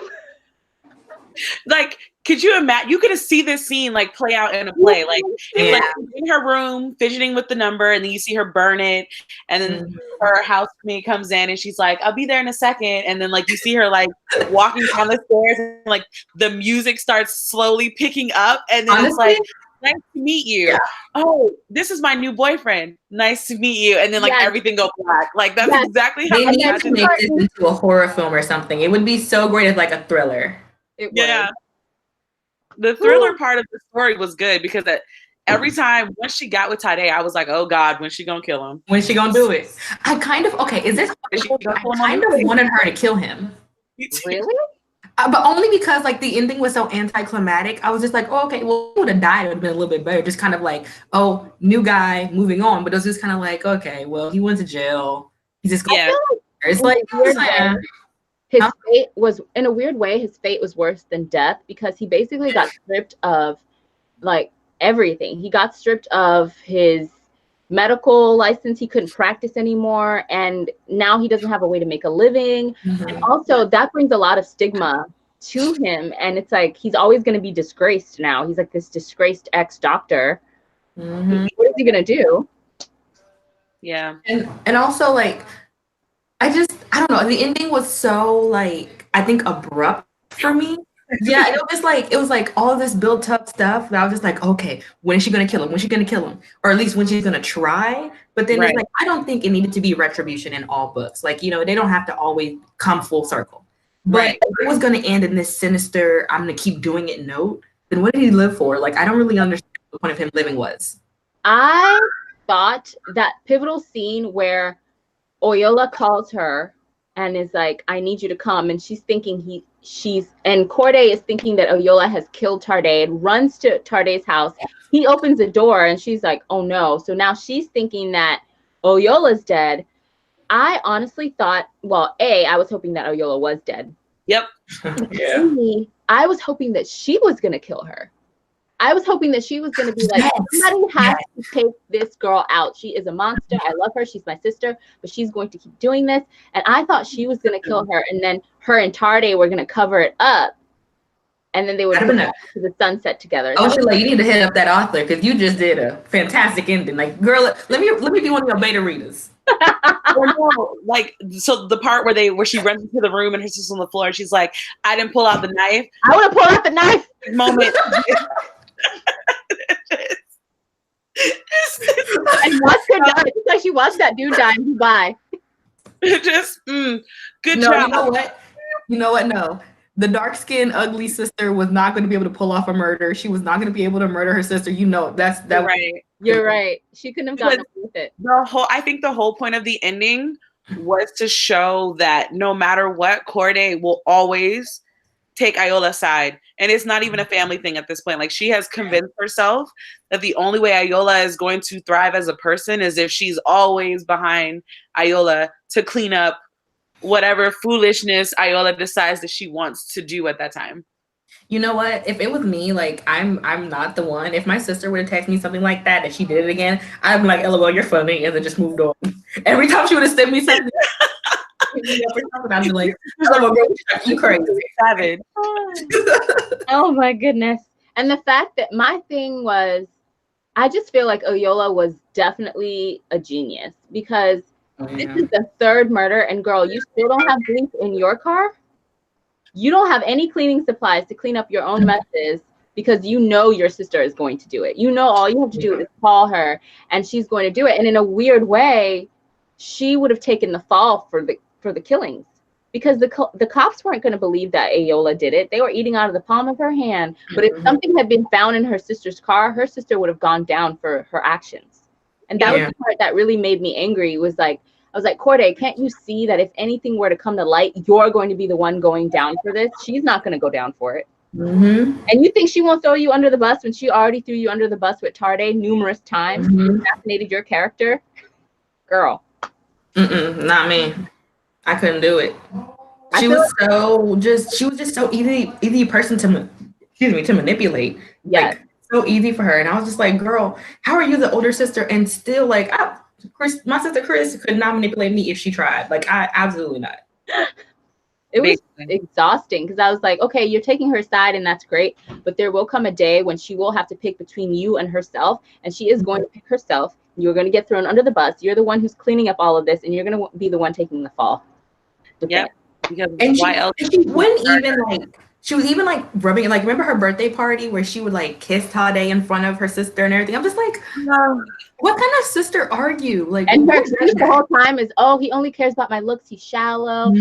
Like, could you imagine? You could see this scene like play out in a play. Like, it's like in her room, fidgeting with the number, and then you see her burn it, and then her housemate comes in, and she's like, "I'll be there in a second." And then like you see her like walking down the stairs, and like the music starts slowly picking up, and then it's like, "Nice to meet you." Yeah. Oh, this is my new boyfriend. Nice to meet you. And then like everything goes black. Like that's exactly how they need to make this into a horror film or something. It would be so great as like a thriller. The thriller part of the story was good because every time once she got with Tade, I was like, oh God, when's she gonna kill him? When's she gonna do it? I kind of wanted her to kill him. Really? But only because like the ending was so anticlimactic. I was just like, oh, okay, well, he would have died. It would have been a little bit better. Just kind of like, oh, new guy, moving on. But it was just kind of like, okay, well, he went to jail. He's just it's like his fate was, in a weird way, his fate was worse than death because he basically got stripped of like everything. He got stripped of his medical license. He couldn't practice anymore. And now he doesn't have a way to make a living. And also that brings a lot of stigma to him. And it's like, he's always going to be disgraced now. He's like this disgraced ex-doctor. What is he going to do? Yeah. And also like, I don't know. The ending was so like, I think abrupt for me. Yeah, it was like all this built up stuff that I was just like, okay, when is she gonna kill him? When is she gonna kill him? Or at least when she's gonna try. But then it's like, I don't think it needed to be retribution in all books. Like, you know, they don't have to always come full circle. But if it was gonna end in this sinister, I'm gonna keep doing it note, then what did he live for? Like, I don't really understand what the point of him living was. I thought that pivotal scene where Oyola calls her and is like, I need you to come. And she's thinking and Corday is thinking that Oyola has killed Tade and runs to Tade's house. He opens the door and she's like, oh no. So now she's thinking that Oyola's dead. I honestly thought, well, I was hoping that Oyola was dead. Yep. I was hoping that she was going to kill her. I was hoping that she was going to be like, somebody has to take this girl out. She is a monster. I love her. She's my sister, but she's going to keep doing this. And I thought she was going to kill her. And then her and Tade were going to cover it up. And then they would go to the sunset together. Oh, Sheila, you need to hit up that author because you just did a fantastic ending. Like, girl, let me be one of your beta readers. Like, so the part where she runs into the room and her sister's on the floor, and she's like, I didn't pull out the knife. I want to pull out the knife. Moment. And watch her die. It's like she watched that dude die in Dubai. Good job. You know what? No. The dark-skinned, ugly sister was not going to be able to pull off a murder. She was not going to be able to murder her sister. You know, right. You're right. She couldn't have gotten away with it. I think the whole point of the ending was to show that no matter what, Corday will always take Ayola's side. And it's not even a family thing at this point. Like, she has convinced herself that the only way Ayola is going to thrive as a person is if she's always behind Ayola to clean up whatever foolishness Ayola decides that she wants to do at that time. You know what? If it was me, like, I'm not the one. If my sister would have texted me something like that and she did it again, I'd be like, LOL, you're funny, and then just moved on. Every time she would have sent me something, I'd be like, you crazy. Savage. Oh my goodness. And the fact that my thing was, I just feel like Oyola was definitely a genius because This is the third murder, and girl, you still don't have bleach in your car? You don't have any cleaning supplies to clean up your own messes because you know your sister is going to do it. You know all you have to do is call her and she's going to do it. And in a weird way, she would have taken the fall for the killings because the cops weren't going to believe that Ayola did it. They were eating out of the palm of her hand. But if something had been found in her sister's car, her sister would have gone down for her actions. And that was the part that really made me angry. Was like, I was like, Corday, can't you see that if anything were to come to light, you're going to be the one going down for this? She's not going to go down for it. And you think she won't throw you under the bus when she already threw you under the bus with Tarde numerous times, assassinated your character? Girl. Not me. I couldn't do it. She was just so easy person to manipulate. Yes. Like, so easy for her. And I was just like, girl, how are you the older sister and still like, my sister Chris could not manipulate me if she tried. Like, absolutely not. It was exhausting because I was like, okay, you're taking her side and that's great, but there will come a day when she will have to pick between you and herself, and she is going to pick herself. You're going to get thrown under the bus. You're the one who's cleaning up all of this, and you're going to be the one taking the fall. Yep. Because she was even like rubbing it. Like, remember her birthday party where she would like kiss Tade in front of her sister and everything? I'm just like, what kind of sister are you? Like, and her excuse the whole time is, oh, he only cares about my looks. He's shallow.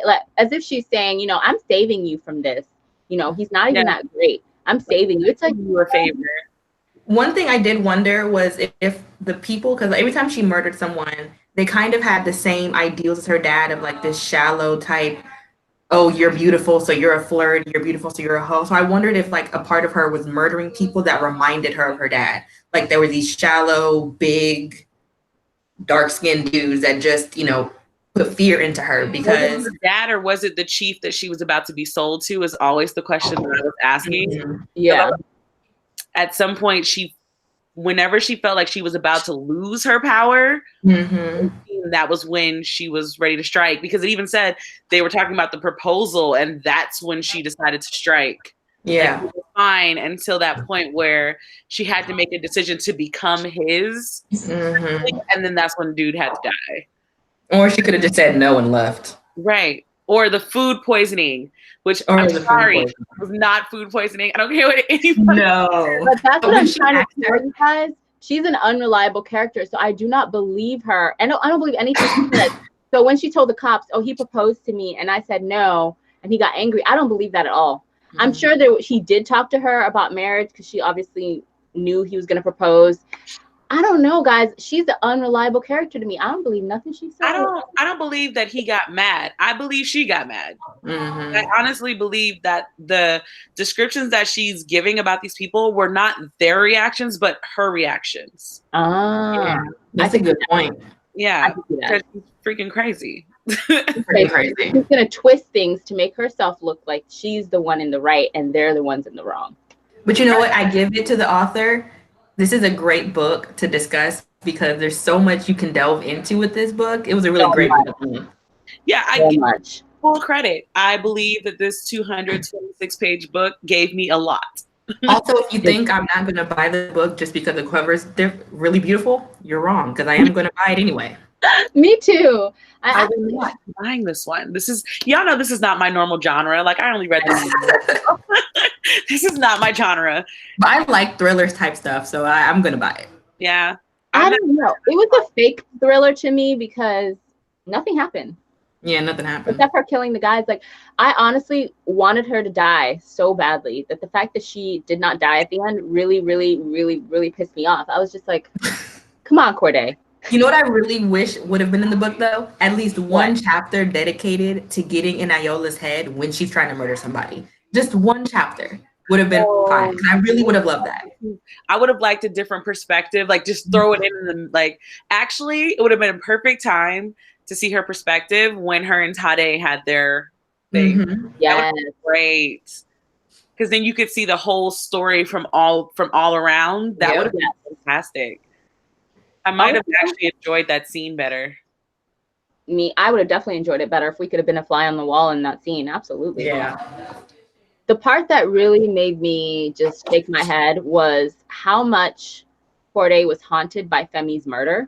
Like, as if she's saying, you know, I'm saving you from this. You know, he's not even that great. I'm saving you. It's like you a favor. One thing I did wonder was if the people, because every time she murdered someone, they kind of had the same ideals as her dad of like this shallow type. Oh, you're beautiful, so you're a flirt. You're beautiful, so you're a hoe. So I wondered if like a part of her was murdering people that reminded her of her dad. Like there were these shallow, big, dark-skinned dudes that just, you know, put fear into her because... Was it her dad or was it the chief that she was about to be sold to is always the question that I was asking. Yeah. At some point, whenever she felt like she was about to lose her power, that was when she was ready to strike, because it even said they were talking about the proposal and that's when she decided to strike. Yeah. Like, it was fine until that point where she had to make a decision to become his. And then that's when dude had to die. Or she could have just said no and left. Right. Or the food poisoning, which I'm sorry, was not food poisoning. I don't care what anybody No. But that's what I'm trying to tell you guys. She's an unreliable character, so I do not believe her. I don't believe anything she said. So when she told the cops, oh, he proposed to me, and I said no, and he got angry, I don't believe that at all. I'm sure that he did talk to her about marriage because she obviously knew he was going to propose. I don't know, guys. She's an unreliable character to me. I don't believe nothing she said. I don't believe that he got mad. I believe she got mad. I honestly believe that the descriptions that she's giving about these people were not their reactions, but her reactions. That's a good point. Yeah, because she's freaking crazy. Pretty crazy. She's going to twist things to make herself look like she's the one in the right and they're the ones in the wrong. But you know what? I give it to the author. This is a great book to discuss because there's so much you can delve into with this book. It was a really great book. Yeah, I give full credit. I believe that this 226-page book gave me a lot. Also, if you think I'm not going to buy the book just because the covers they're really beautiful, you're wrong, because I am going to buy it anyway. Me too. I'm not buying this one. Y'all know this is not my normal genre. Like, I only read this. This is not my genre. But I like thrillers type stuff, so I'm going to buy it. Yeah. I don't know. It was a fake thriller to me because nothing happened. Yeah, nothing happened. Except for killing the guys. Like, I honestly wanted her to die so badly that the fact that she did not die at the end really, really, really, really pissed me off. I was just like, come on, Corday. You know what I really wish would have been in the book, though? At least one chapter dedicated to getting in Ayola's head when she's trying to murder somebody. Just one chapter would have been fine. I really would have loved that. I would have liked a different perspective. Like, just throw it in and like, actually, it would have been a perfect time to see her perspective when her and Tade had their thing. Yeah, great. Because then you could see the whole story from all around. That would have been fantastic. I might have actually enjoyed that scene better. I would have definitely enjoyed it better if we could have been a fly on the wall in that scene. Absolutely. Yeah. The part that really made me just shake my head was how much Corday was haunted by Femi's murder.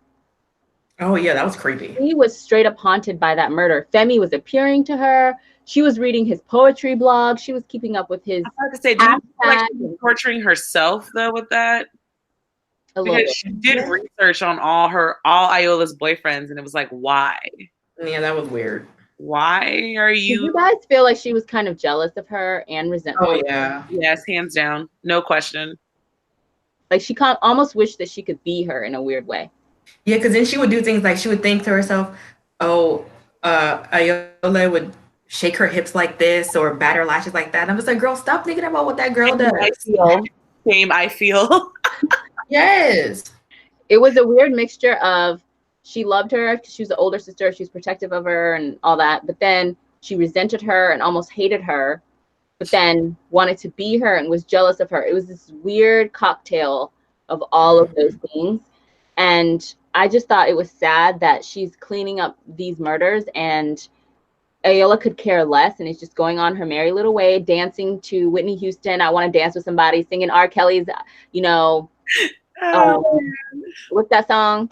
Oh yeah, that was creepy. She was straight up haunted by that murder. Femi was appearing to her. She was reading his poetry blog. She was keeping up with his. I have to say, do you feel like she was torturing herself though with that? Because she did research on all Iola's boyfriends, and it was like, why? Yeah, that was weird. Why are you? Did you guys feel like she was kind of jealous of her and resentful? Oh yeah. Yes, hands down, no question. Like she almost wished that she could be her in a weird way. Yeah, because then she would do things like she would think to herself, "Oh, Ayola would shake her hips like this or bat her lashes like that." And I'm just like, "Girl, stop thinking about what that girl does." I feel. Yes. It was a weird mixture of she loved her because she was the older sister, she was protective of her and all that, but then she resented her and almost hated her, but then wanted to be her and was jealous of her. It was this weird cocktail of all of those things. And I just thought it was sad that she's cleaning up these murders and Ayola could care less and is just going on her merry little way, dancing to Whitney Houston, I Want to Dance with Somebody, singing R. Kelly's, what's that song?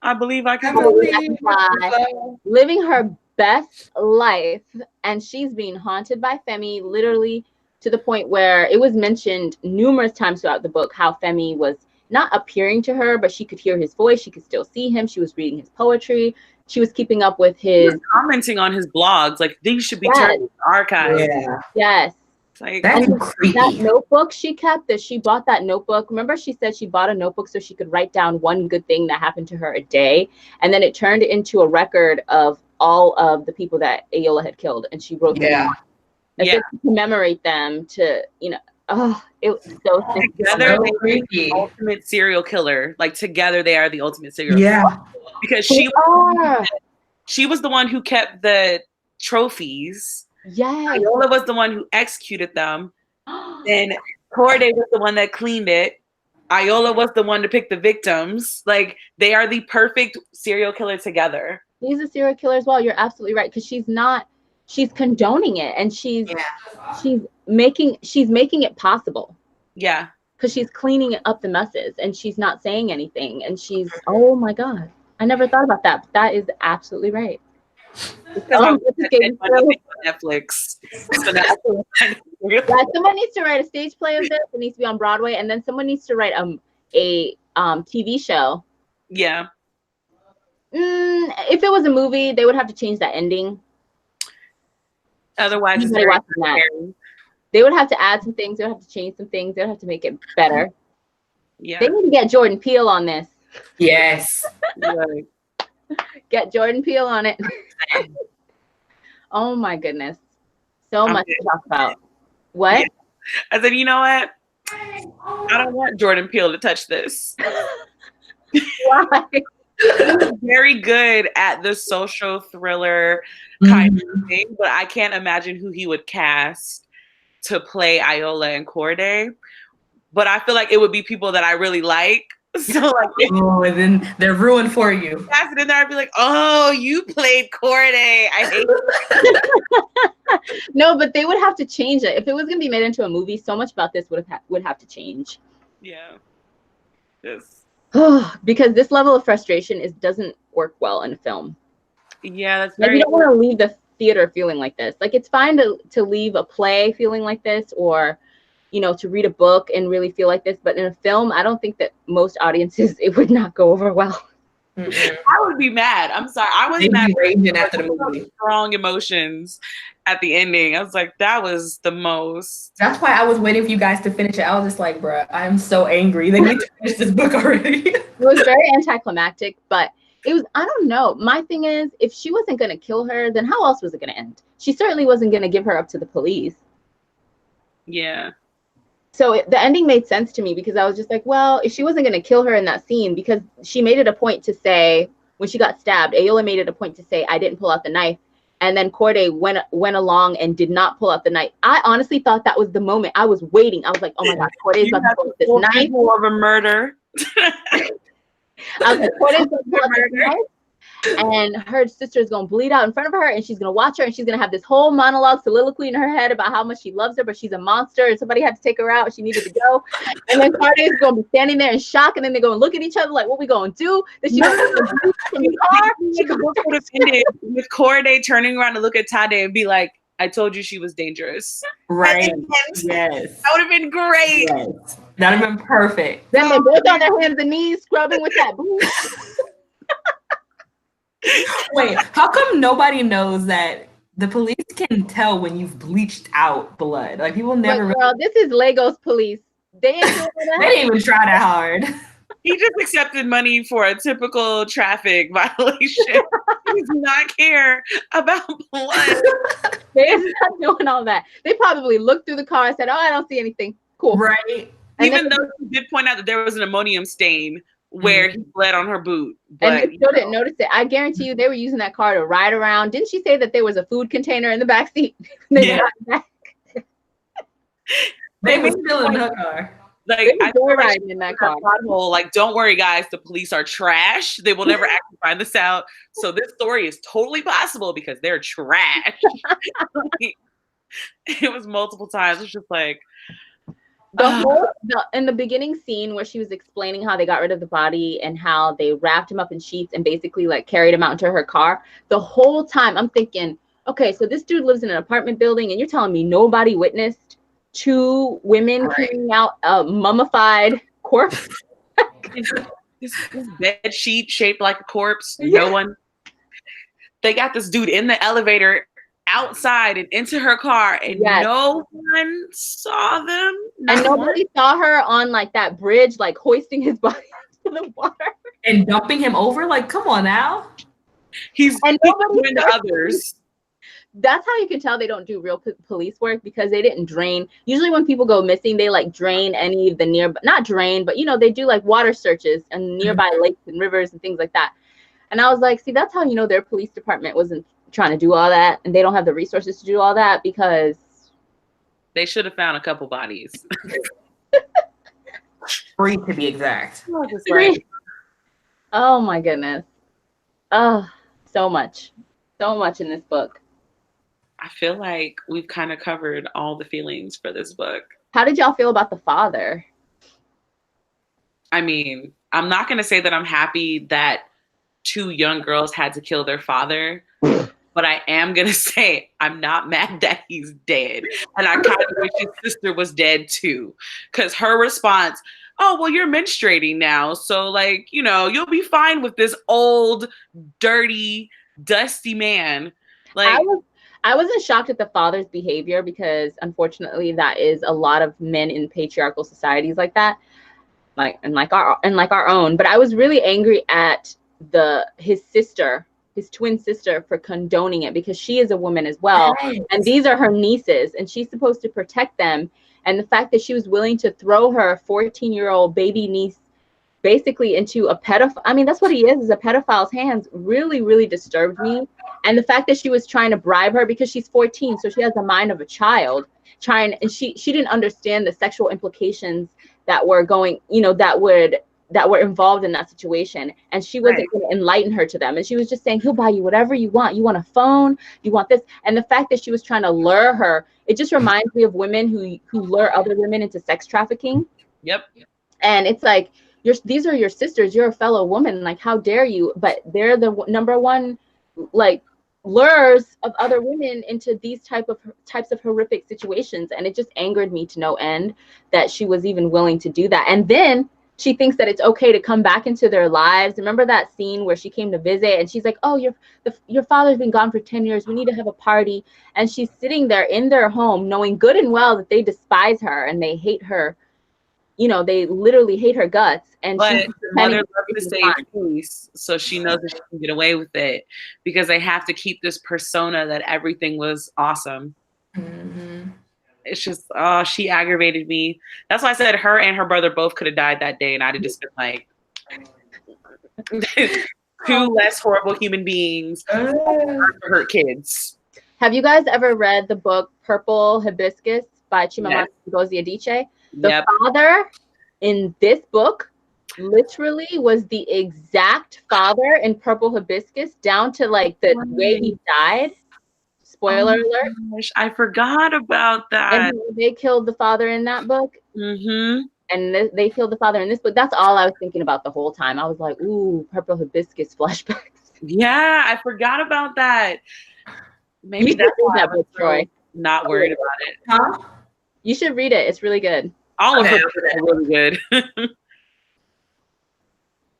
I Believe I Can Fly. Living her best life, and she's being haunted by Femi, literally to the point where it was mentioned numerous times throughout the book how Femi was not appearing to her, but she could hear his voice, she could still see him, she was reading his poetry, she was keeping up with his commenting on his blogs, like these should be turned into archives. Yeah. Yes. Like, that's creepy. That notebook she kept, that she bought that notebook. Remember she said she bought a notebook so she could write down one good thing that happened to her a day. And then it turned into a record of all of the people that Ayola had killed. And she wrote them down. To commemorate them to, it was so together they are the ultimate serial killer. Like together they are the ultimate serial killer. Because she was the one who kept the trophies. Yes. Ayola was the one who executed them. Then Corday was the one that cleaned it. Ayola was the one to pick the victims. Like they are the perfect serial killer together. He's a serial killer as well. You're absolutely right. Because she's condoning it and she's making it possible. Yeah. Because she's cleaning up the messes and she's not saying anything. And she's, oh my God. I never thought about that. But that is absolutely right. Netflix. Someone needs to write a stage play of this. It needs to be on Broadway, and then someone needs to write a TV show. Yeah. If it was a movie, they would have to change that ending. Otherwise, they would have to add some things. They would have to change some things. They would have to make it better. Yeah. They need to get Jordan Peele on this. Yes. Right. Get Jordan Peele on it. Oh my goodness. So much to talk about. What? Yeah. I said, you know what? I don't want Jordan Peele to touch this. Why? He's very good at the social thriller kind of thing, but I can't imagine who he would cast to play Ayola and Corday. But I feel like it would be people that I really like. So like, and then they're ruined for you. Cast it in there, I'd be like, oh, you played Corday. I hate it. No, but they would have to change it. If it was going to be made into a movie, so much about this would have to change. Yeah. Yes. Because this level of frustration doesn't work well in a film. Yeah, that's very. Like, you don't want to leave the theater feeling like this. Like it's fine to leave a play feeling like this, or to read a book and really feel like this. But in a film, I don't think that most audiences, it would not go over well. I would be mad. I'm sorry. I was mad. Raging after the movie. Strong emotions at the ending. I was like, that was the most. That's why I was waiting for you guys to finish it. I was just like, bruh, I'm so angry. They need to finish this book already. It was very anticlimactic, but it was, I don't know. My thing is, if she wasn't going to kill her, then how else was it going to end? She certainly wasn't going to give her up to the police. Yeah. So the ending made sense to me because I was just like, well, if she wasn't going to kill her in that scene, because she made it a point to say, when she got stabbed, Ayola made it a point to say, I didn't pull out the knife. And then Corday went along and did not pull out the knife. I honestly thought that was the moment. I was waiting. I was like, oh my God, Corday's about to pull out this knife. Of a murder. I was like, Corday's going to pull out this knife. And her sister is going to bleed out in front of her, and she's going to watch her, and she's going to have this whole monologue soliloquy in her head about how much she loves her, but she's a monster, and somebody had to take her out. She needed to go. And then Corday is going to be standing there in shock, and then they're going to look at each other like, what we going to do? Then she's going to like the book would have ended with Corday turning around to look at Tade and be like, I told you she was dangerous. Right. Yes. That would have been great. Yes. That would have been perfect. Then they both on their hands and knees scrubbing with that bleach. Wait, how come nobody knows that the police can tell when you've bleached out blood? Like people never. But girl, this is Lagos police. They ain't doing that. They didn't even try that hard. He just accepted money for a typical traffic violation. He does not care about blood. They're not doing all that. They probably looked through the car and said, "Oh, I don't see anything. Cool." Right. Even though he did point out that there was an ammonium stain where he bled on her boot. But, and they still didn't notice it. I guarantee you they were using that car to ride around. Didn't she say that there was a food container in the back seat? Yeah. They were still in her car. Like, I were riding in that car. Pothole, like, don't worry, guys. The police are trash. They will never actually find this out. So this story is totally possible because they're trash. It was multiple times. It was just like in the beginning scene where she was explaining how they got rid of the body and how they wrapped him up in sheets and basically like carried him out into her car. The whole time I'm thinking, okay, so this dude lives in an apartment building and you're telling me nobody witnessed 2 women cleaning out a mummified corpse? this bed sheet shaped like a corpse. Yeah. No one. They got this dude in the elevator outside and into her car, and no one saw them. And nobody saw her on like that bridge, like hoisting his body into the water and dumping him over. Like, come on now. He's doing to others. That's how you can tell they don't do real police work, because they didn't drain. Usually when people go missing, they like drain any of the not drain, but they do like water searches and nearby lakes and rivers and things like that. And I was like, see, that's how you know their police department wasn't trying to do all that, and they don't have the resources to do all that, because they should have found a couple bodies. 3 to be exact. Oh my goodness. Oh, so much in this book. I feel like we've kind of covered all the feelings for this book. How did y'all feel about the father? I mean, I'm not going to say that I'm happy that 2 young girls had to kill their father, but I am going to say I'm not mad that he's dead. And I kind of wish his sister was dead too, because her response, oh, well, you're menstruating now, so like, you'll be fine with this old, dirty, dusty man. Like, I wasn't shocked at the father's behavior, because unfortunately that is a lot of men in patriarchal societies like that, like our own. But I was really angry at his twin sister for condoning it, because she is a woman as well. Right. And these are her nieces and she's supposed to protect them. And the fact that she was willing to throw her 14-year-old baby niece basically into a pedophile, I mean, that's what he is a pedophile's hands, really, really disturbed me. And the fact that she was trying to bribe her, because she's 14, so she has the mind of a child, and she didn't understand the sexual implications that were going, that were involved in that situation. And she wasn't going to enlighten her to them. And she was just saying, he'll buy you whatever you want. You want a phone, you want this. And the fact that she was trying to lure her, it just reminds me of women who lure other women into sex trafficking. Yep. And it's like, these are your sisters, you're a fellow woman, like, how dare you? But they're the number one, like, lures of other women into these types of horrific situations. And it just angered me to no end that she was even willing to do that. And then she thinks that it's okay to come back into their lives. Remember that scene where she came to visit and she's like, oh, your father's been gone for 10 years. We need to have a party. And she's sitting there in their home knowing good and well that they despise her and they hate her. They literally hate her guts. And but her mother loves to save peace, so she knows that she can get away with it, because they have to keep this persona that everything was awesome. Mm-hmm. It's just, she aggravated me. That's why I said her and her brother both could have died that day, and I'd have just been like, 2 less horrible human beings for hurt kids. Have you guys ever read the book Purple Hibiscus by Chimamanda Ngozi Adichie? The father in this book literally was the exact father in Purple Hibiscus, down to like the way he died. Spoiler alert. Gosh, I forgot about that. And they killed the father in that book. Mm-hmm. And they killed the father in this book. That's all I was thinking about the whole time. I was like, ooh, Purple Hibiscus flashbacks. Yeah, I forgot about that. Maybe You should that's read why I that was book, Troy. not worried about it. Huh? You should read it. It's really good. All of Okay, her I'll do books are really good.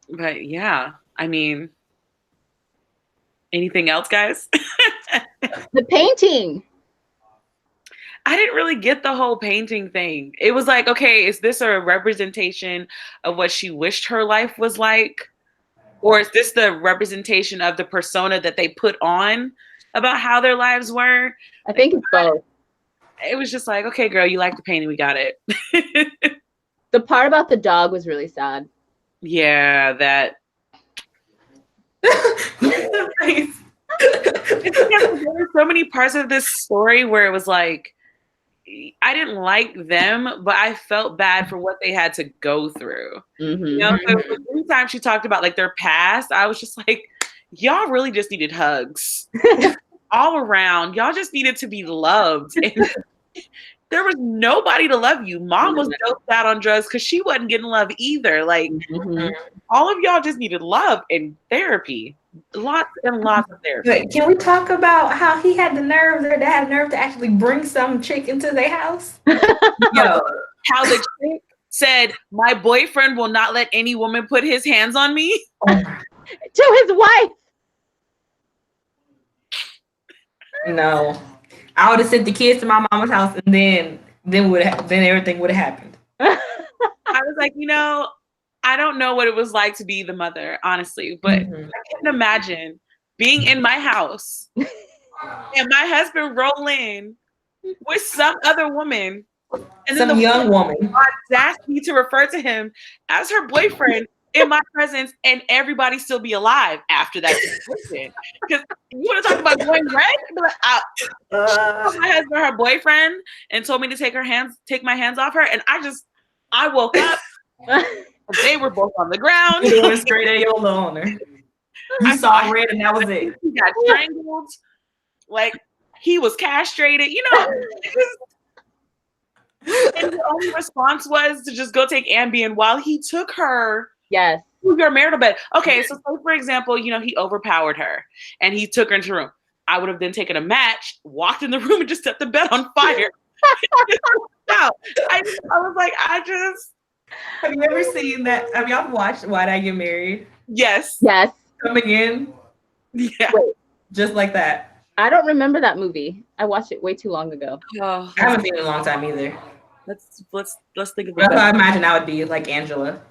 But yeah, I mean, anything else, guys? The painting. I didn't really get the whole painting thing. It was like, okay, is this a representation of what she wished her life was like? Or is this the representation of the persona that they put on about how their lives were? I think it's both. It was just like, okay, girl, you like the painting, we got it. The part about the dog was really sad. Yeah, that. The face. There were so many parts of this story where it was like, I didn't like them, but I felt bad for what they had to go through. Mm-hmm. You know, so anytime she talked about like their past, I was just like, y'all really just needed hugs all around. Y'all just needed to be loved. And there was nobody to love you. Mom was doped out on drugs because she wasn't getting love either. Like all of y'all just needed love and therapy. Lots and lots of therapy. But can we talk about how he had the nerve, their dad had the nerve to actually bring some chick into their house? Yo, how the chick said, my boyfriend will not let any woman put his hands on me. To his wife. No. I would have sent the kids to my mama's house and then everything would have happened. I was like, you know, I don't know what it was like to be the mother, honestly, but I can imagine being in my house and my husband roll in with some other woman and then some young woman audacity to refer to him as her boyfriend in my presence and everybody still be alive after that situation. Because you want to talk about going red? Like, my husband, her boyfriend, and told me to take my hands off her, and I woke up. They were both on the ground. You went straight Ayola on her. You saw red and that was it. He got strangled. Like he was castrated. You know. And the only response was to just go take Ambien while he took her. Yes. To your marital bed. Okay, so say for example, you know, he overpowered her and he took her into the room. I would have then taken a match, walked in the room, and just set the bed on fire. I was like, Have you ever seen that? Have y'all watched Why'd I Get Married? Yes. Yes. Coming in? Yeah. Wait, just like that. I don't remember that movie. I watched it way too long ago. I haven't seen it in a long time either. Let's think about That's that. how I imagine I would be like Angela.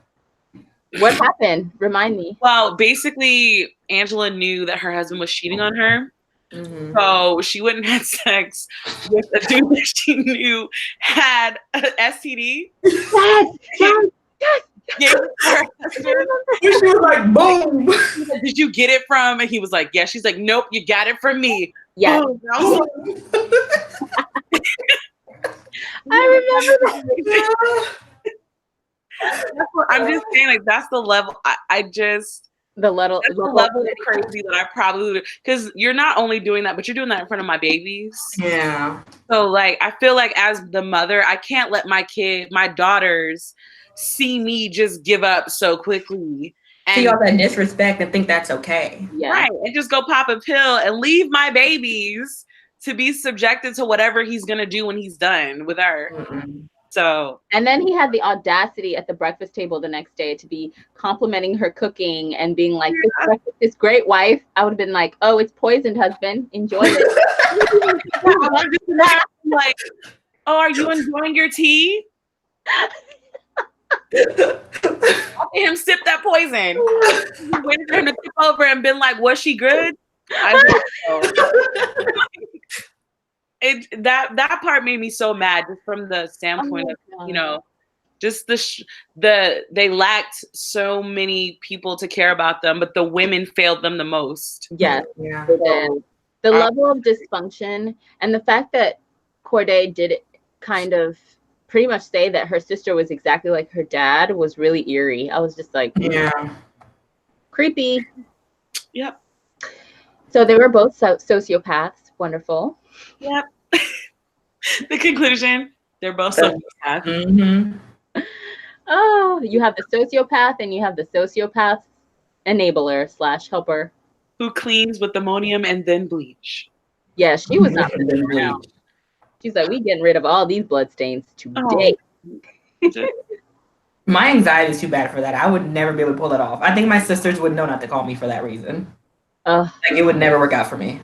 What happened? Remind me. Well, basically, Angela knew that her husband was cheating on her. So she wouldn't have sex with a dude that she knew had an STD. Yes. Yeah, She was like, boom. did you get it from? And he was like, yeah. She's like, nope, you got it from me. Yes. Boom. I was like, I remember that. I'm just saying, like, that's the level. The level of crazy that I probably would, because you're not only doing that, but you're doing that in front of my babies. Yeah. So, like, I feel like as the mother, I can't let my daughters see me just give up so quickly. And see all that disrespect and think that's okay. Yeah. Right. And just go pop a pill and leave my babies to be subjected to whatever he's going to do when he's done with her. So, and then he had the audacity at the breakfast table the next day to be complimenting her cooking and being like, this breakfast is great, wife. I would have been like, oh, it's poisoned, husband. Enjoy it. like, oh, are you enjoying your tea? Him sip that poison. Waited for him to tip over and been like, was she good? I don't know. That part made me so mad, just from the standpoint of, you know, just they lacked so many people to care about them, but the women failed them the most. Yes. Yeah. The level of dysfunction and the fact that Corday did kind of pretty much say that her sister was exactly like her dad was really eerie. I was just like, yeah, creepy. Yep. So they were both sociopaths. Wonderful. Yep. The conclusion, they're both sociopaths. Oh, you have the sociopath and you have the sociopath enabler / helper. who cleans with ammonium and then bleach. Yeah, she was not messing around. She's like, we getting rid of all these blood stains today. Oh. My anxiety is too bad for that. I would never be able to pull it off. I think my sisters would know not to call me for that reason. Like, it would never work out for me.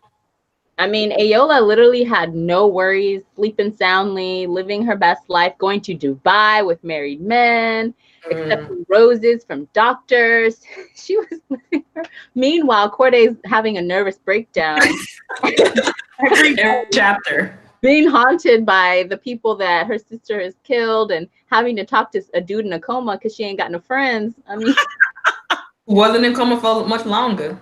I mean, Ayola literally had no worries, sleeping soundly, living her best life, going to Dubai with married men, accepting roses from doctors. She was living her. Meanwhile, Corday's having a nervous breakdown. Every chapter. Being haunted by the people that her sister has killed and having to talk to a dude in a coma because she ain't got no friends. I mean, wasn't in coma for much longer.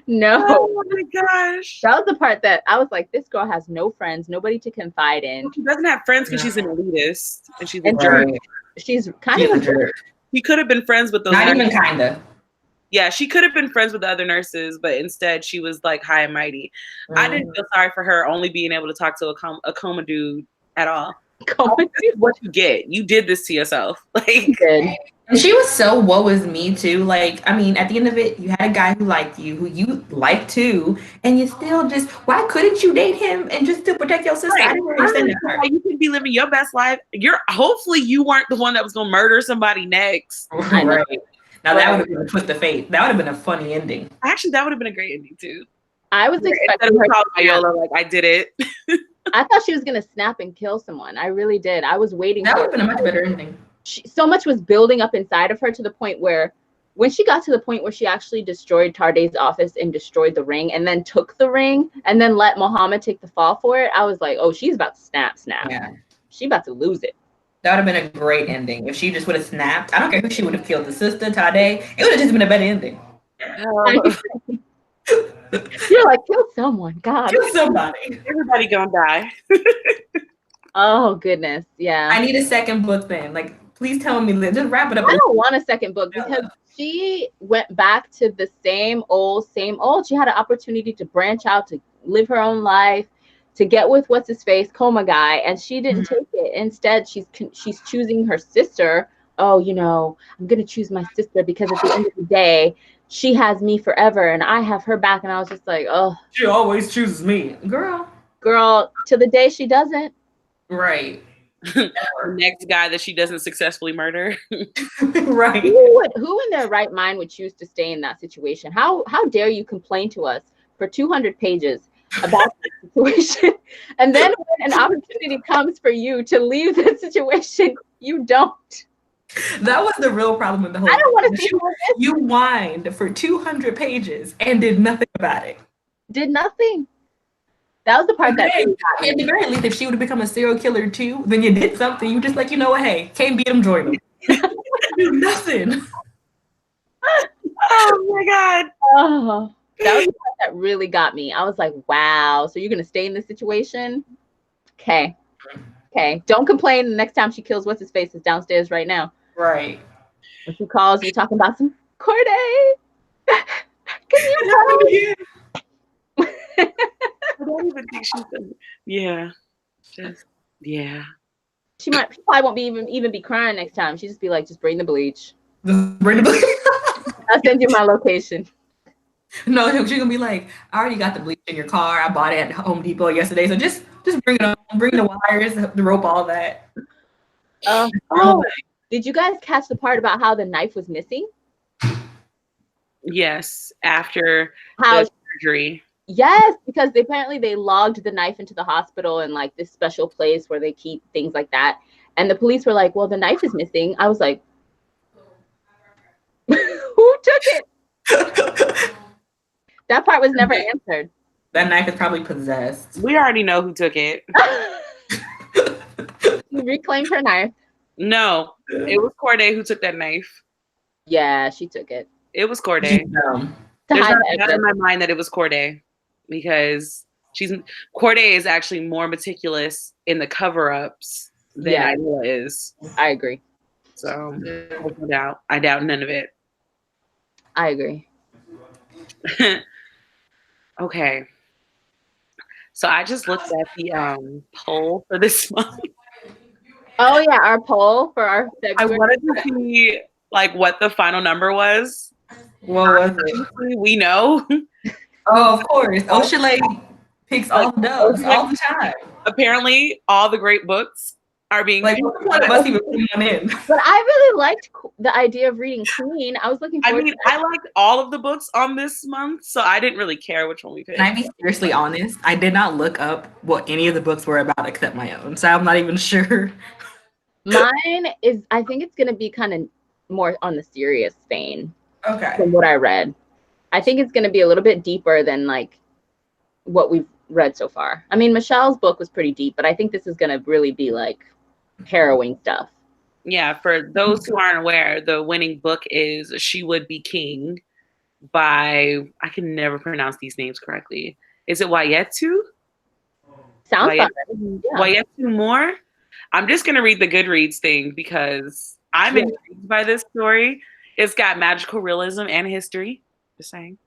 No. Oh my gosh. That was the part that I was like, this girl has no friends, nobody to confide in. She doesn't have friends because she's an elitist. And she's a jerk. She's kind of a jerk. She could have been friends with those Not nurses. even kinda. Yeah, she could have been friends with the other nurses, but instead she was like high and mighty. I didn't feel sorry for her only being able to talk to a coma dude at all. Coma dude? What you get? You did this to yourself. Like, and she was so woe is me too. Like, I mean, at the end of it, you had a guy who liked you, who you liked too, and you still just, why couldn't you date him and just to protect your sister? Right. I didn't understand that. You could be living your best life. Hopefully you weren't the one that was gonna murder somebody next. Right. Now that would have been a twist of fate. That would have been a funny ending. Actually, that would have been a great ending too. I was expecting her to Viola, like, I did it. I thought she was gonna snap and kill someone. I really did. I was waiting. That would have been a much better ending. So much was building up inside of her to the point where, when she got to the point where she actually destroyed Tarday's office and destroyed the ring, and then took the ring, and then let Muhammad take the fall for it, I was like, oh, she's about to snap. Yeah. She about to lose it. That would have been a great ending. If she just would have snapped, I don't care who she would have killed, the sister, Tade, it would have just been a better ending. You're like, kill someone. God. Kill somebody. Everybody gonna die. Oh, goodness. Yeah. I need a second book then. Like, please tell me, just wrap it up. I don't want a second book because she went back to the same old. She had an opportunity to branch out, to live her own life, to get with what's-his-face, coma guy, and she didn't take it. Instead, she's choosing her sister. Oh, I'm going to choose my sister because at the end of the day, she has me forever and I have her back. And I was just like, oh. She always chooses me. Girl, to the day she doesn't. Right. The next guy that she doesn't successfully murder. Right. Who in their right mind would choose to stay in that situation? How dare you complain to us for 200 pages about the situation, and then when an opportunity comes for you to leave the situation, you don't. That was the real problem with the whole. I don't want to see you whined for 200 pages and did nothing about it. Did nothing. That was the part that. At the very least, if she would have become a serial killer too, then you did something. You just like, you know what? Hey, can't beat him, join him. Do nothing. Oh my God. Oh. That was the part that really got me. I was like, wow, so you're going to stay in this situation? Okay. Don't complain the next time she kills what's-his-face is downstairs right now. Right. When she calls you talking about some Corday. Can you I don't even think she's done. Yeah. Yeah. She probably won't even be crying next time. She'll just be like, just bring the bleach. Bring the bleach. I'll send you my location. No, she's gonna be like, I already got the bleach in your car. I bought it at Home Depot yesterday. So just bring it on. Bring the wires, the rope, all that. Did you guys catch the part about how the knife was missing? Yes, after the surgery. Yes, because apparently they logged the knife into the hospital and like this special place where they keep things like that. And the police were like, well, the knife is missing. I was like, who took it? That part was never answered. That knife is probably possessed. We already know who took it. She reclaimed her knife. No, it was Corday who took that knife. Yeah, she took it. It was Corday. There's no doubt in my mind that it was Corday, because Corday is actually more meticulous in the cover-ups than Ayla is. I agree. So no doubt. I doubt none of it. I agree. Okay. So I just looked at the poll for this month. Oh yeah, our poll for our February. I wanted to see like what the final number was. What was it? We know. Oh, of course. OhSheReads picks all the dubs all the time. Apparently, all the great books are being like. What the fuck must even put one in? But I really liked the idea of reading Queen. I was looking forward. I liked all of the books on this month, so I didn't really care which one we picked. Can I be seriously honest? I did not look up what any of the books were about except my own, so I'm not even sure. Mine is, I think it's going to be kind of more on the serious vein. Okay. From what I read. I think it's going to be a little bit deeper than like what we've read so far. I mean, Michelle's book was pretty deep, but I think this is going to really be like harrowing stuff. Yeah, for those who aren't aware, the winning book is She Would Be King by, I can never pronounce these names correctly. Is it Wayetu? Sounds fun. Wayetu Moore? I'm just going to read the Goodreads thing because I'm intrigued by this story. It's got magical realism and history, just saying.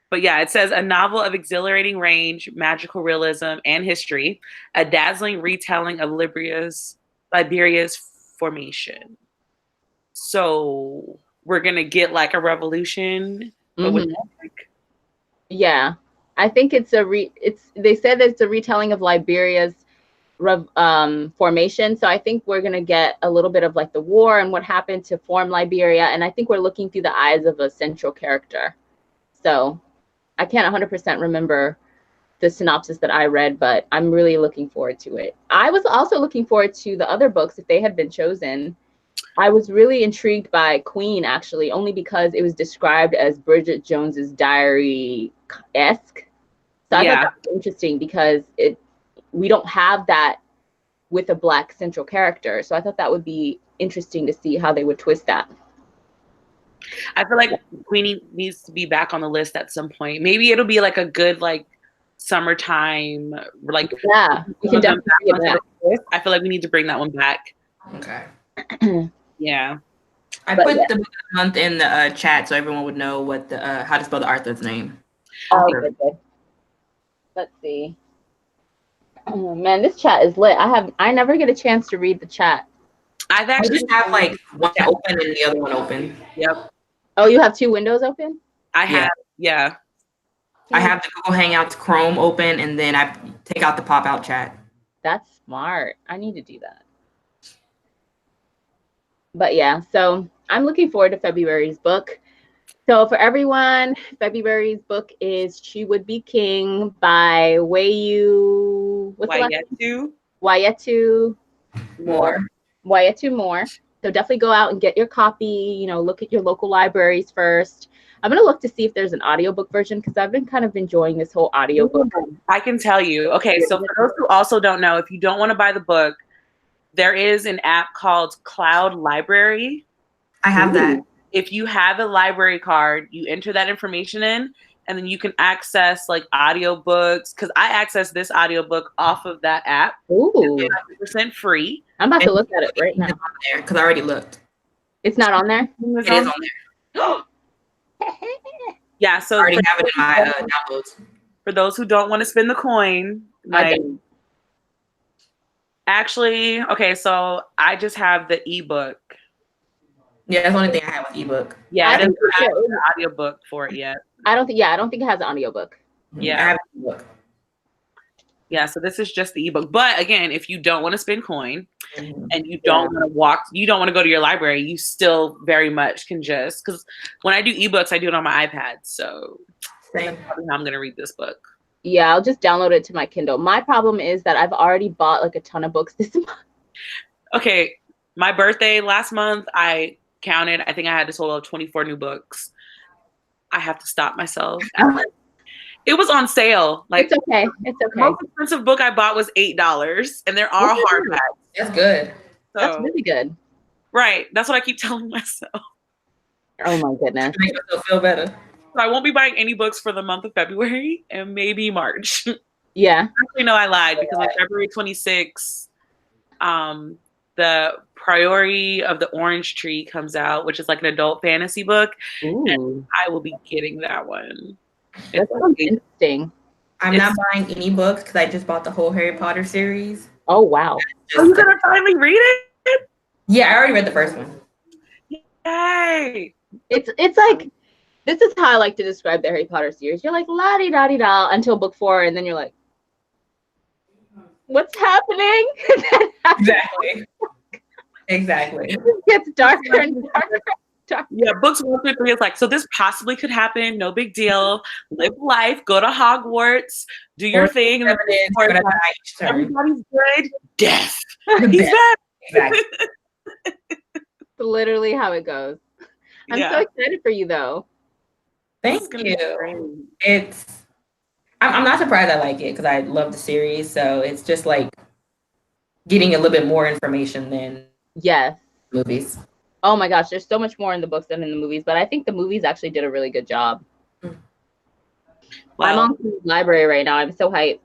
But yeah, it says a novel of exhilarating range, magical realism, and history, a dazzling retelling of Liberia's formation. So we're gonna get like a revolution, but with magic. Yeah, I think it's they said that it's a retelling of Liberia's formation. So I think we're gonna get a little bit of like the war and what happened to form Liberia, and I think we're looking through the eyes of a central character. So I can't 100% remember the synopsis that I read, but I'm really looking forward to it. I was also looking forward to the other books if they had been chosen. I was really intrigued by Queen, actually, only because it was described as Bridget Jones's Diary-esque. So I thought that was interesting because we don't have that with a Black central character. So I thought that would be interesting to see how they would twist that. I feel like Queenie needs to be back on the list at some point. Maybe it'll be like a good like summertime, like we can definitely get back. I feel like we need to bring that one back. Okay. Yeah. I put the book of the month in the chat so everyone would know what the how to spell the author's name. Oh, good. Let's see. Oh, man, this chat is lit. I never get a chance to read the chat. I've actually just have like one open and the other one open. Yep. Oh, you have two windows open? I have, yeah. I have the Google Hangouts Chrome open and then I take out the pop-out chat. That's smart. I need to do that. But yeah, so I'm looking forward to February's book. So for everyone, February's book is She Would Be King by Wayetu Moore. So definitely go out and get your copy, you know, look at your local libraries first. I'm going to look to see if there's an audiobook version because I've been kind of enjoying this whole audiobook. I can tell you. Okay, so for those who also don't know, if you don't want to buy the book, there is an app called Cloud Library. I have that. If you have a library card, you enter that information in, and then you can access like audiobooks. Because I access this audiobook off of that app. Ooh. 100% free. I'm about to look at it right now. Because I already looked. It's not on there? It is on there. Yeah, so I already have it in my downloads. For those who don't want to spend the coin, like actually, okay, so I just have the ebook. Yeah, that's the only thing I have with ebook. Yeah, I didn't have the audiobook for it yet. I don't think it has an audiobook. Yeah. I have an ebook. Yeah, so this is just the ebook. But again, if you don't want to spend coin and you don't want to go to your library, you still very much can just, because when I do ebooks, I do it on my iPad. So that's probably how I'm going to read this book. Yeah, I'll just download it to my Kindle. My problem is that I've already bought like a ton of books this month. Okay, my birthday last month, I counted, I think I had a total of 24 new books. I have to stop myself. It was on sale. Like, it's okay. The most expensive book I bought was $8, and there are hardbacks. That's good. So, that's really good. Right. That's what I keep telling myself. Oh my goodness. Make myself feel better. So I won't be buying any books for the month of February and maybe March. Yeah. Actually, no, I lied because like February 26th, the Priority of the Orange Tree comes out, which is like an adult fantasy book. Ooh. And I will be getting that one. That sounds interesting. I'm not buying any books because I just bought the whole Harry Potter series. Oh, wow. Are you going to finally read it? Yeah, I already read the first one. Yay. It's like, This is how I like to describe the Harry Potter series. You're like la-di-da-di-da until book 4, and then you're like, what's happening? Exactly. Exactly. It gets darker and darker. Yeah, books 1 through 3 is like, so this possibly could happen. No big deal. Live life. Go to Hogwarts. Do your thing. And everybody's good. Death. He's back. Exactly. Literally how it goes. I'm so excited for you, though. Thank you. I'm not surprised I like it because I love the series. So it's just like getting a little bit more information than movies. Oh my gosh, there's so much more in the books than in the movies, but I think the movies actually did a really good job. Wow. I'm on the library right now. I'm so hyped.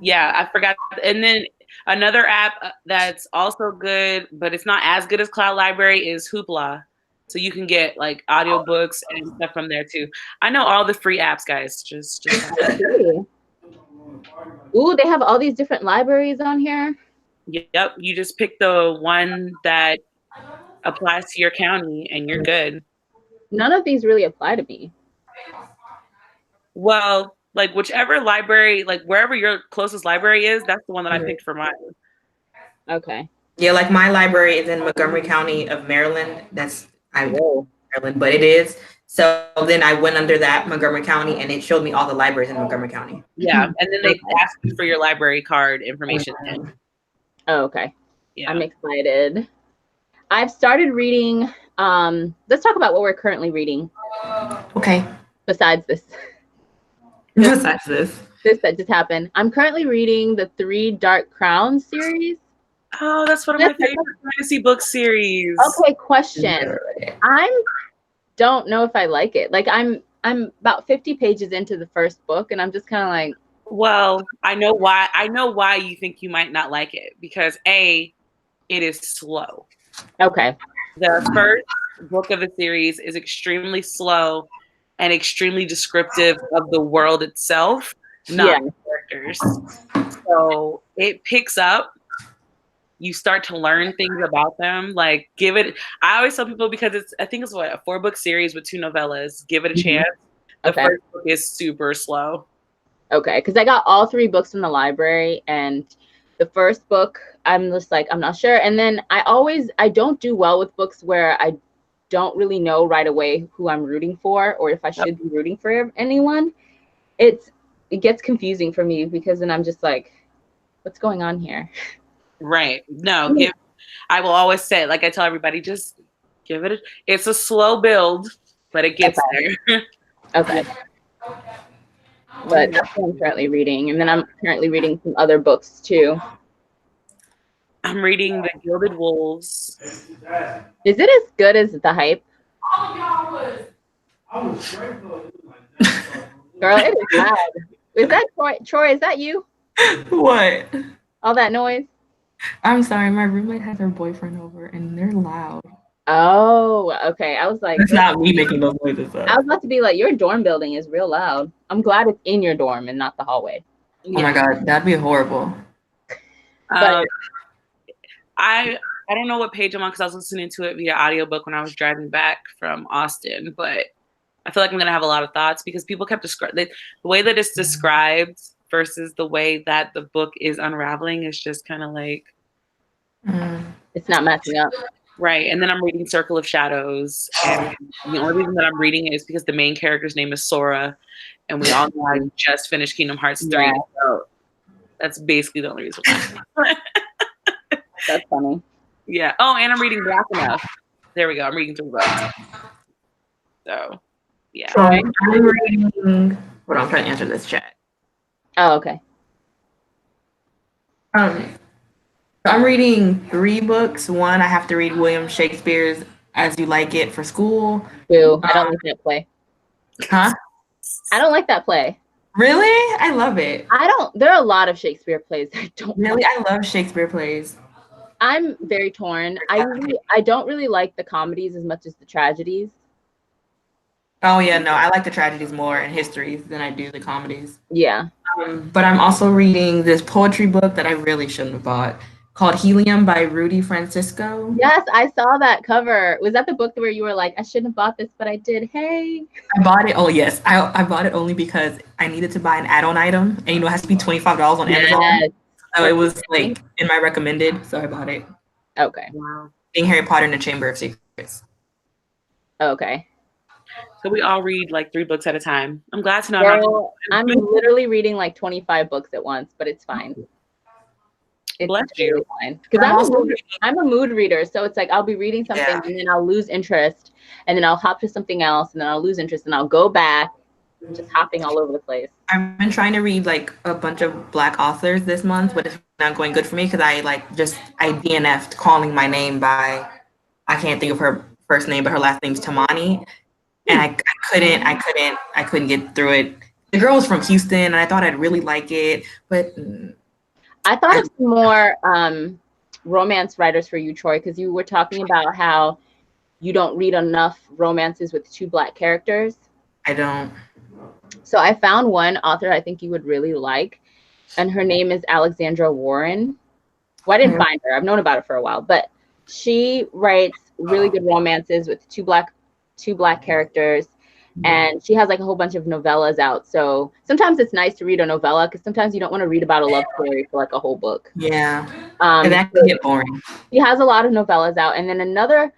Yeah, I forgot. And then another app that's also good, but it's not as good as Cloud Library, is Hoopla. So you can get like audiobooks and stuff from there too. I know all the free apps, guys. Just Ooh, they have all these different libraries on here. Yep, you just pick the one that applies to your county and you're good. None of these really apply to me. Well, like whichever library, like wherever your closest library is, that's the one that I picked for mine. Okay. Yeah, like my library is in Montgomery County of Maryland. Maryland, but it is. So then I went under that Montgomery County and it showed me all the libraries in Montgomery County. Yeah, and then they ask you for your library card information. Oh, okay. Yeah. I'm excited. I've started reading. Let's talk about what we're currently reading. Okay. Besides this. This that just happened. I'm currently reading the 3 Dark Crowns series. Oh, that's one of my favorite fantasy book series. Okay, question. I don't know if I like it. Like I'm about 50 pages into the first book, and I'm just kind of like. Well, I know why. I know why you think you might not like it, because it is slow. Okay. The first book of the series is extremely slow and extremely descriptive of the world itself, not the characters. So it picks up. You start to learn things about them. Like, give it. I always tell people, because I think it's a 4-book series with 2 novellas. Give it a chance. The first book is super slow. Okay, because I got all 3 books from the library, and the first book, I'm just like, I'm not sure. And then I don't do well with books where I don't really know right away who I'm rooting for, or if I should be rooting for anyone. It gets confusing for me, because then I'm just like, what's going on here? Right. No, I will always say, like I tell everybody, just give it it's a slow build, but it gets there. Okay. But that's what I'm currently reading. And then I'm currently reading some other books too. I'm reading The Gilded Wolves. Is it as good as the hype? Girl, it is loud. Is that Troy? Is that you? What? All that noise? I'm sorry, my roommate has her boyfriend over and they're loud. Oh, okay. I was like, it's not me making those noises up. I was about to be like, your dorm building is real loud. I'm glad it's in your dorm and not the hallway. Oh my God, that'd be horrible. But I don't know what page I'm on, because I was listening to it via audiobook when I was driving back from Austin, but I feel like I'm gonna have a lot of thoughts, because people kept describing the way that it's described versus the way that the book is unraveling is just kind of like it's not matching up. Right. And then I'm reading Circle of Shadows, and the only reason that I'm reading it is because the main character's name is Sora, and we all know I just finished Kingdom Hearts 3. Yeah. So that's basically the only reason why. That's funny. Yeah. Oh, and I'm reading Black Enough. There we go. I'm reading 3 books. So, yeah. So I'm reading. Hold on, I'm trying to answer this chat. Oh, okay. I'm reading 3 books. One, I have to read William Shakespeare's As You Like It for school. Boo! I don't like that play. Huh? I don't like that play. Really? I love it. There are a lot of Shakespeare plays I don't really like. I love Shakespeare plays. I'm very torn. I don't really like the comedies as much as the tragedies. Oh yeah, no, I like the tragedies more and histories than I do the comedies. Yeah. But I'm also reading this poetry book that I really shouldn't have bought, called Helium by Rudy Francisco. Yes, I saw that cover. Was that the book where you were like, I shouldn't have bought this, but I did? Hey. I bought it. Oh, yes. I bought it only because I needed to buy an add-on item. And, it has to be $25 on Amazon. So it was like in my recommended. So I bought it. Okay. Wow. Being Harry Potter and the Chamber of Secrets. Okay. So we all read like 3 books at a time. I'm glad to know. Girl, I'm literally reading like 25 books at once, but it's fine. It's Bless you. Fine. Because I'm a mood reader. So it's like I'll be reading something and then I'll lose interest and then I'll hop to something else and then I'll lose interest and I'll go back, just hopping all over the place. I've been trying to read like a bunch of Black authors this month, but it's not going good for me because I DNF'd calling my name by, I can't think of her first name, but her last name's Tamani. And I couldn't get through it. The girl was from Houston and I thought I'd really like it, but I thought of some more romance writers for you, Troy, because you were talking about how you don't read enough romances with 2 Black characters. I don't. So I found one author I think you would really like, and her name is Alexandra Warren. Well, I didn't find her. I've known about her for a while, but she writes really good romances with two black characters. And she has like a whole bunch of novellas out. So sometimes it's nice to read a novella because sometimes you don't want to read about a love story for like a whole book. Yeah. And that can get boring. She has a lot of novellas out. And then another,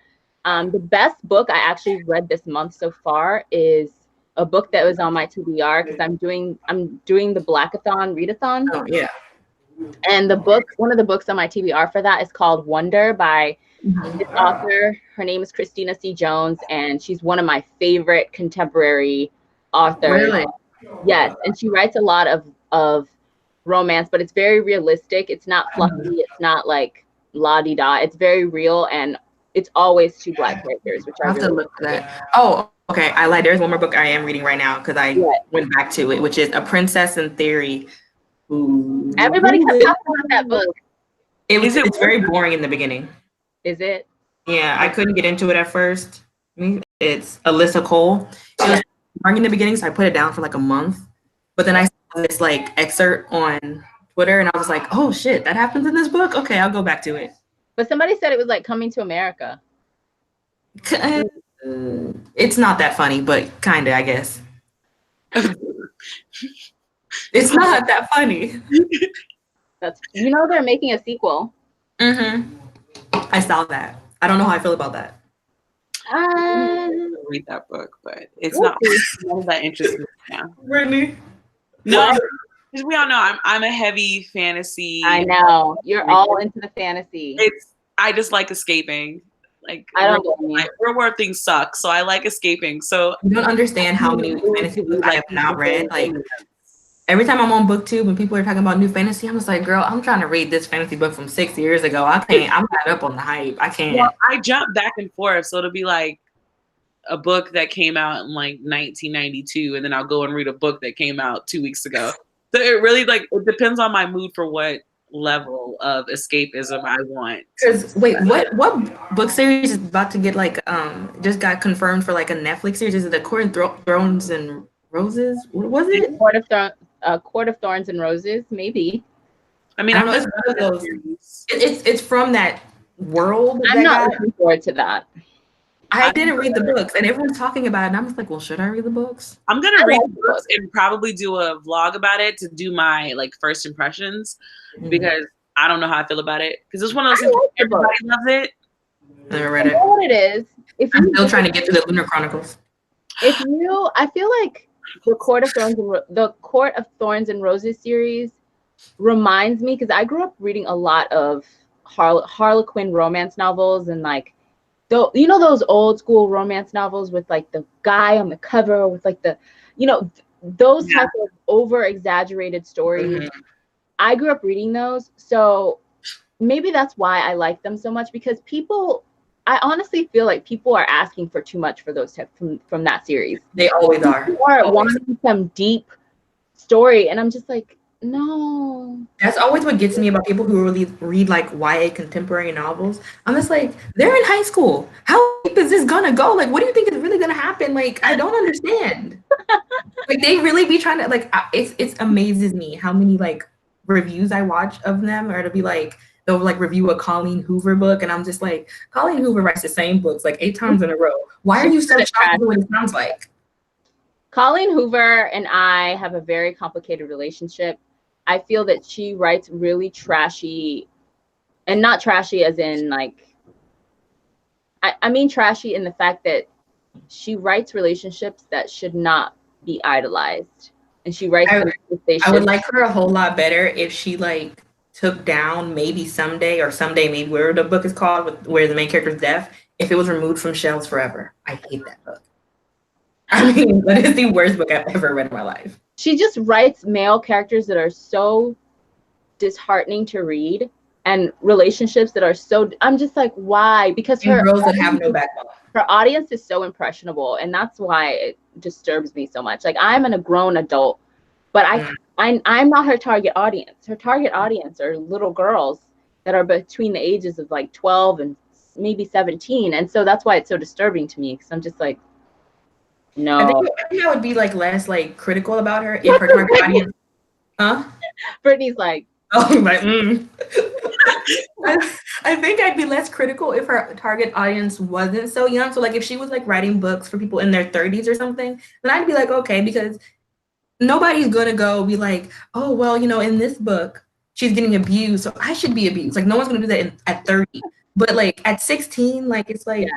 the best book I actually read this month so far is a book that was on my TBR because I'm doing the Blackathon readathon. Oh yeah. And one of the books on my TBR for that is called Wonder by this author. Her name is Christina C. Jones, and she's one of my favorite contemporary authors. Really? Yes, and she writes a lot of romance, but it's very realistic. It's not fluffy. It's not like la-di-da. It's very real, and it's always 2 black characters, which I have to look at that. Oh, okay. I lied. There's one more book I am reading right now because I went back to it, which is A Princess in Theory. Ooh. Everybody kept talking about that book. It's very boring in the beginning. Is it? Yeah, I couldn't get into it at first. It's Alyssa Cole. It was boring in the beginning, so I put it down for like a month. But then I saw this like excerpt on Twitter, and I was like, "Oh shit, that happens in this book. Okay, I'll go back to it." But somebody said it was like Coming to America. It's not that funny, but kinda, I guess. It's not that funny. They're making a sequel. Mm-hmm. I saw that. I don't know how I feel about that. Read that book, but it's not that interesting now. Really? No, because we all know I'm a heavy fantasy. I know you're all into the fantasy. I just like escaping. Like I don't know. Real world things suck, so I like escaping. So you don't understand how many fantasy books I have not read. Like every time I'm on BookTube and people are talking about new fantasy, I'm just like, girl, I'm trying to read this fantasy book from 6 years ago. I can't. I'm not up on the hype. I can't. Well, I jump back and forth, so it'll be like a book that came out in like 1992, and then I'll go and read a book that came out 2 weeks ago. So it really it depends on my mood for what level of escapism I want. Because wait, what book series is about to get just got confirmed for like a Netflix series? Is it The Court of Thorns and Roses? What was it? Court of Thorns and Roses, maybe. I mean, I know it's one of those. It's from that world. I'm not looking forward to that. I didn't read the books, and everyone's talking about it, and I'm just like, well, should I read the books? I'm gonna read the books and probably do a vlog about it to do my first impressions, because I don't know how I feel about it. Because it's one of those things everybody loves it. Never read it. You know what it is? I'm still trying to get to the Lunar Chronicles. I feel like the Court of Thorns and Roses series reminds me, because I grew up reading a lot of Harlequin romance novels, and those old school romance novels with like the guy on the cover with like those type of over exaggerated stories. Mm-hmm. I grew up reading those, so maybe that's why I like them so much, because I honestly feel like people are asking for too much for those from that series. They always are. People are wanting some deep story, and I'm just like, no. That's always what gets me about people who really read like YA contemporary novels. I'm just like, they're in high school. How deep is this gonna go? Like, what do you think is really gonna happen? Like, I don't understand. Like, they really be trying to it amazes me how many reviews I watch of them, or to be like, they'll like review a Colleen Hoover book, and I'm just like, Colleen Hoover writes the same books like 8 times in a row. Why are you so shocked at what it sounds like? Colleen Hoover and I have a very complicated relationship. I feel that she writes really trashy, and not trashy as in like, I mean trashy in the fact that she writes relationships that should not be idolized. And she writes them as they should. I would like her a whole lot better if she like took down Maybe Someday, or Someday Maybe, where the book is called, where the main character is deaf, if it was removed from shelves forever. I hate that book. I mean, that is the worst book I've ever read in my life. She just writes male characters that are so disheartening to read, and relationships that are so, I'm just like, why? Because her girls that have no backbone. Her audience is so impressionable, and that's why it disturbs me so much. Like, I'm a grown adult, but I'm not her target audience. Her target audience are little girls that are between the ages of like 12 and maybe 17, and so that's why it's so disturbing to me, because I'm just like, no. I think I would be like less like critical about her if her target audience. Huh? Brittany's like, oh my. I think I'd be less critical if her target audience wasn't so young. So like if she was like writing books for people in their 30s or something, then I'd be like, okay, because nobody's gonna go be like, oh well, you know, in this book she's getting abused, so I should be abused. Like no one's gonna do that at 30. But like at 16, like it's like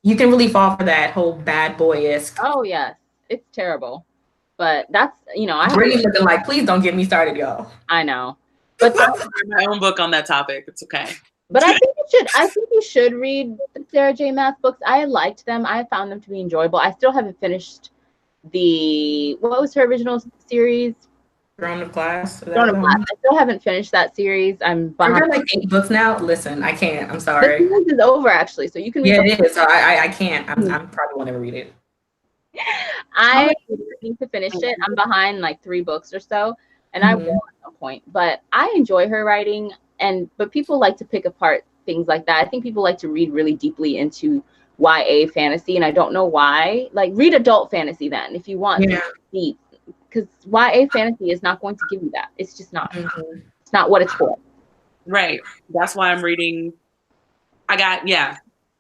you can really fall for that whole bad boy-esque. Oh yes, it's terrible. But that's, you know, I'm really looking like, please don't get me started, y'all. I know. But I'll write my own book on that topic. It's okay. But I think you should read the Sarah J. Maas books. I liked them. I found them to be enjoyable. I still haven't finished what was her original series? Throne of Glass. Throne of Glass. I still haven't finished that series. I'm behind. Are there like 8 books now? Listen, I can't. I'm sorry. The series is over actually, so you can read it is. So I can't. I'm probably won't ever read it. I need to finish it. I'm behind like 3 books or so, and I will at some point. But I enjoy her writing, but people like to pick apart things like that. I think people like to read really deeply into YA fantasy, and I don't know why. Like, read adult fantasy then if you want to deep, because YA fantasy is not going to give you that. It's just not. It's not what it's for. Right. That's why I'm reading. I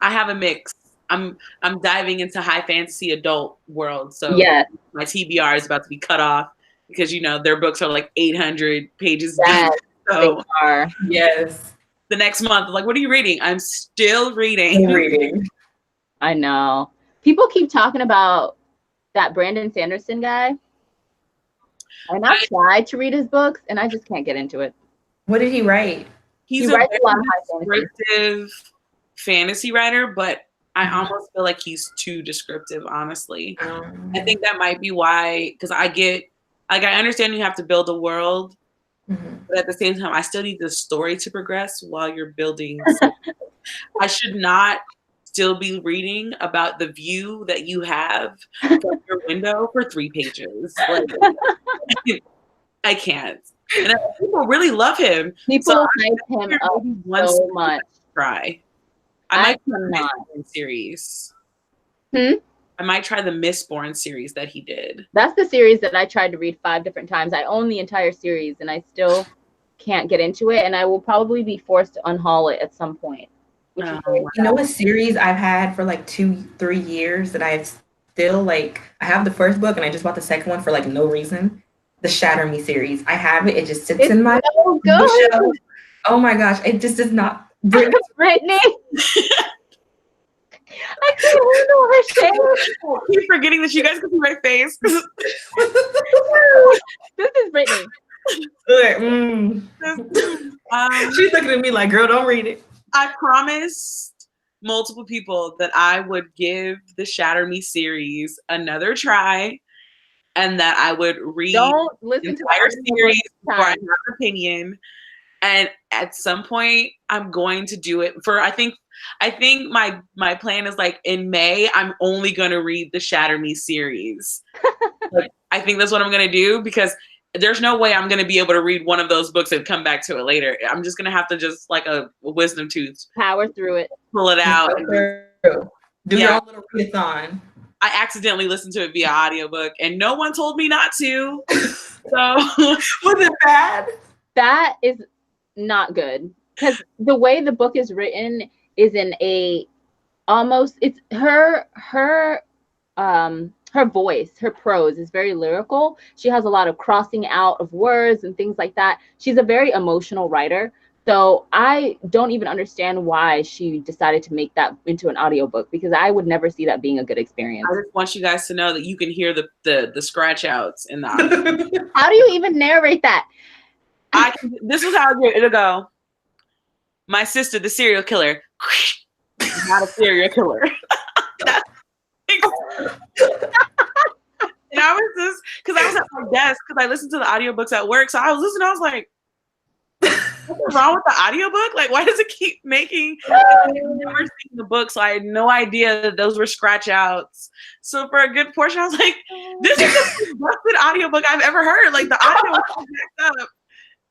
have a mix. I'm diving into high fantasy adult world. So my TBR is about to be cut off because, you know, their books are like 800 pages deep. So yes. The next month, like, what are you reading? I'm still reading. I know. People keep talking about that Brandon Sanderson guy. And I tried to read his books and I just can't get into it. What did he write? He writes a lot of descriptive fantasy writer, but I almost feel like he's too descriptive, honestly. I think that might be why, because I understand you have to build a world, but at the same time, I still need the story to progress while you're building. I should not still be reading about the view that you have from your window for 3 pages. Like, I can't. And people really love him. People hype him up so much. Try. I might try the Mistborn series. I might try the Mistborn series that he did. That's the series that I tried to read 5 different times. I own the entire series and I still can't get into it, and I will probably be forced to unhaul it at some point. You know a series I've had for like 2-3 years that I've still like, I have the first book and I just bought the second one for like no reason. The Shatter Me series. I have it. It just sits in my bookshelf. Oh my gosh. It just does not. Brittany. I can't handle her shit. I keep forgetting that you guys can see my face. This is Brittany. She's looking at me like, girl, don't read it. I promised multiple people that I would give the Shatter Me series another try, and that I would read the entire series before I have an opinion. And at some point, I'm going to do it. I think my plan is like in May, I'm only going to read the Shatter Me series. Like, I think that's what I'm going to do, because there's no way I'm going to be able to read one of those books and come back to it later. I'm just going to have to just like a wisdom tooth. Power through it. Pull it out. Do your own little readathon. I accidentally listened to it via audiobook and no one told me not to. So was it bad? That is not good, because the way the book is written is in a almost, it's her voice, her prose is very lyrical. She has a lot of crossing out of words and things like that. She's a very emotional writer. So I don't even understand why she decided to make that into an audiobook, because I would never see that being a good experience. I just want you guys to know that you can hear the scratch outs in the audio. How do you even narrate that? This is how it'll go. My sister, the serial killer. Not a serial killer. And I was just, because I was at my desk, because I listened to the audiobooks at work. So I was listening, I was like, what's wrong with the audiobook? Like, why does it keep making? I've never seen the book, so I had no idea that those were scratch outs. So for a good portion, I was like, this is the best audiobook I've ever heard. Like, the audio was all backed up.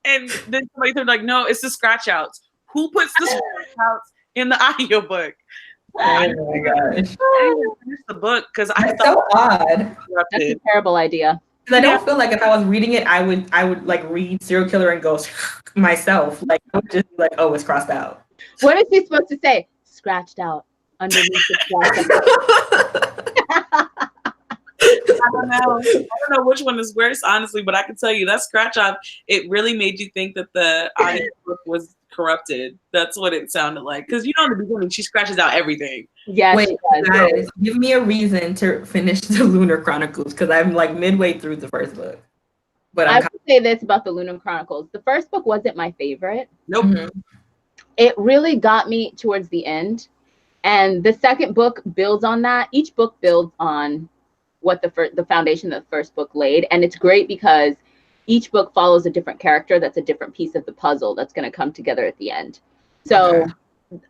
And then somebody said, like, no, it's the scratch outs. Who puts the scratch outs in the audiobook? Oh my gosh. I didn't finish the book because I That's thought so odd. That's a terrible idea. Because I don't feel like if I was reading it, I would like read serial killer and go myself. Like I would just be like, oh, it's crossed out. What is he supposed to say? Scratched out underneath the scratch. I don't know which one is worse, honestly, but I can tell you that scratch off, it really made you think that the audiobook was corrupted. That's what it sounded like. Because in the beginning, she scratches out everything. Yes, wait, guys, give me a reason to finish the Lunar Chronicles, because I'm like midway through the first book. But I would say this about the Lunar Chronicles. The first book wasn't my favorite. Nope. Mm-hmm. It really got me towards the end. And the second book builds on that. Each book builds on what the foundation that the first book laid. And it's great because each book follows a different character that's a different piece of the puzzle that's going to come together at the end. So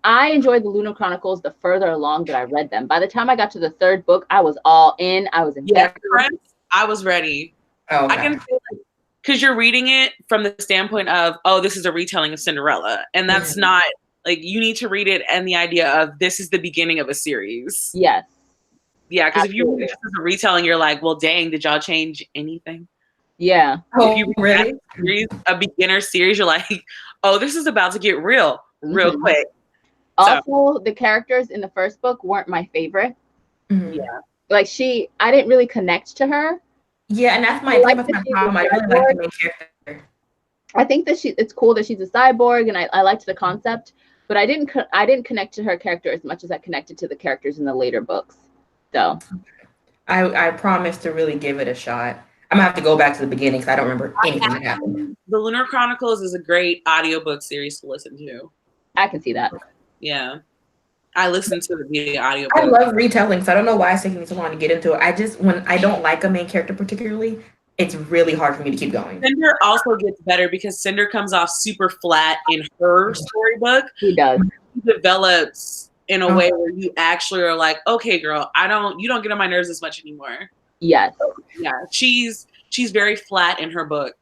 I enjoyed the Lunar Chronicles the further along that I read them. By the time I got to the third book, I was all in. I was invested. Yeah, I was ready. Oh, okay. I can feel like, because you're reading it from the standpoint of, oh, this is a retelling of Cinderella. And that's not, like, you need to read it and the idea of this is the beginning of a series. Yes. Yeah, because if you read it as a retelling, you're like, well, dang, did y'all change anything? Yeah. Oh, if you read a beginner series, you're like, oh, this is about to get real quick. Also, the characters in the first book weren't my favorite. Mm-hmm. Yeah. Like I didn't really connect to her. Yeah, and that's my problem. I really like the main character. I think that it's cool that she's a cyborg, and I liked the concept, but I didn't connect to her character as much as I connected to the characters in the later books. So I promise to really give it a shot. I'm gonna have to go back to the beginning because I don't remember anything that happened. The Lunar Chronicles is a great audiobook series to listen to. I can see that. Yeah. I listened to the audiobook. I love retellings. I don't know why it's taking me so long to get into it. When I don't like a main character particularly, it's really hard for me to keep going. Cinder also gets better because Cinder comes off super flat in her storybook. He does. He develops in a way where you actually are like, okay, girl, you don't get on my nerves as much anymore. Yes. So, yeah. She's very flat in her book.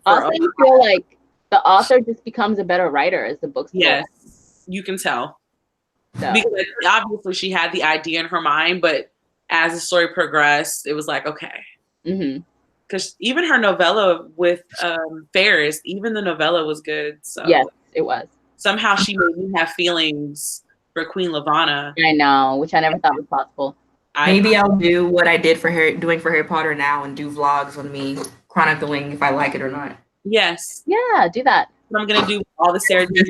Also, you feel like the author just becomes a better writer as the books go. Yes, you can tell. So. Because obviously she had the idea in her mind, but as the story progressed, it was like, okay. Because even her novella with Ferris, even the novella was good. So yes, it was. Somehow she made me have feelings for Queen Lavanna. I know, which I never thought was possible. Maybe I'll do what I did for Harry Potter now and do vlogs on me chronicling if I like it or not. Yes. Yeah, do that. I'm gonna do all the Sarah J.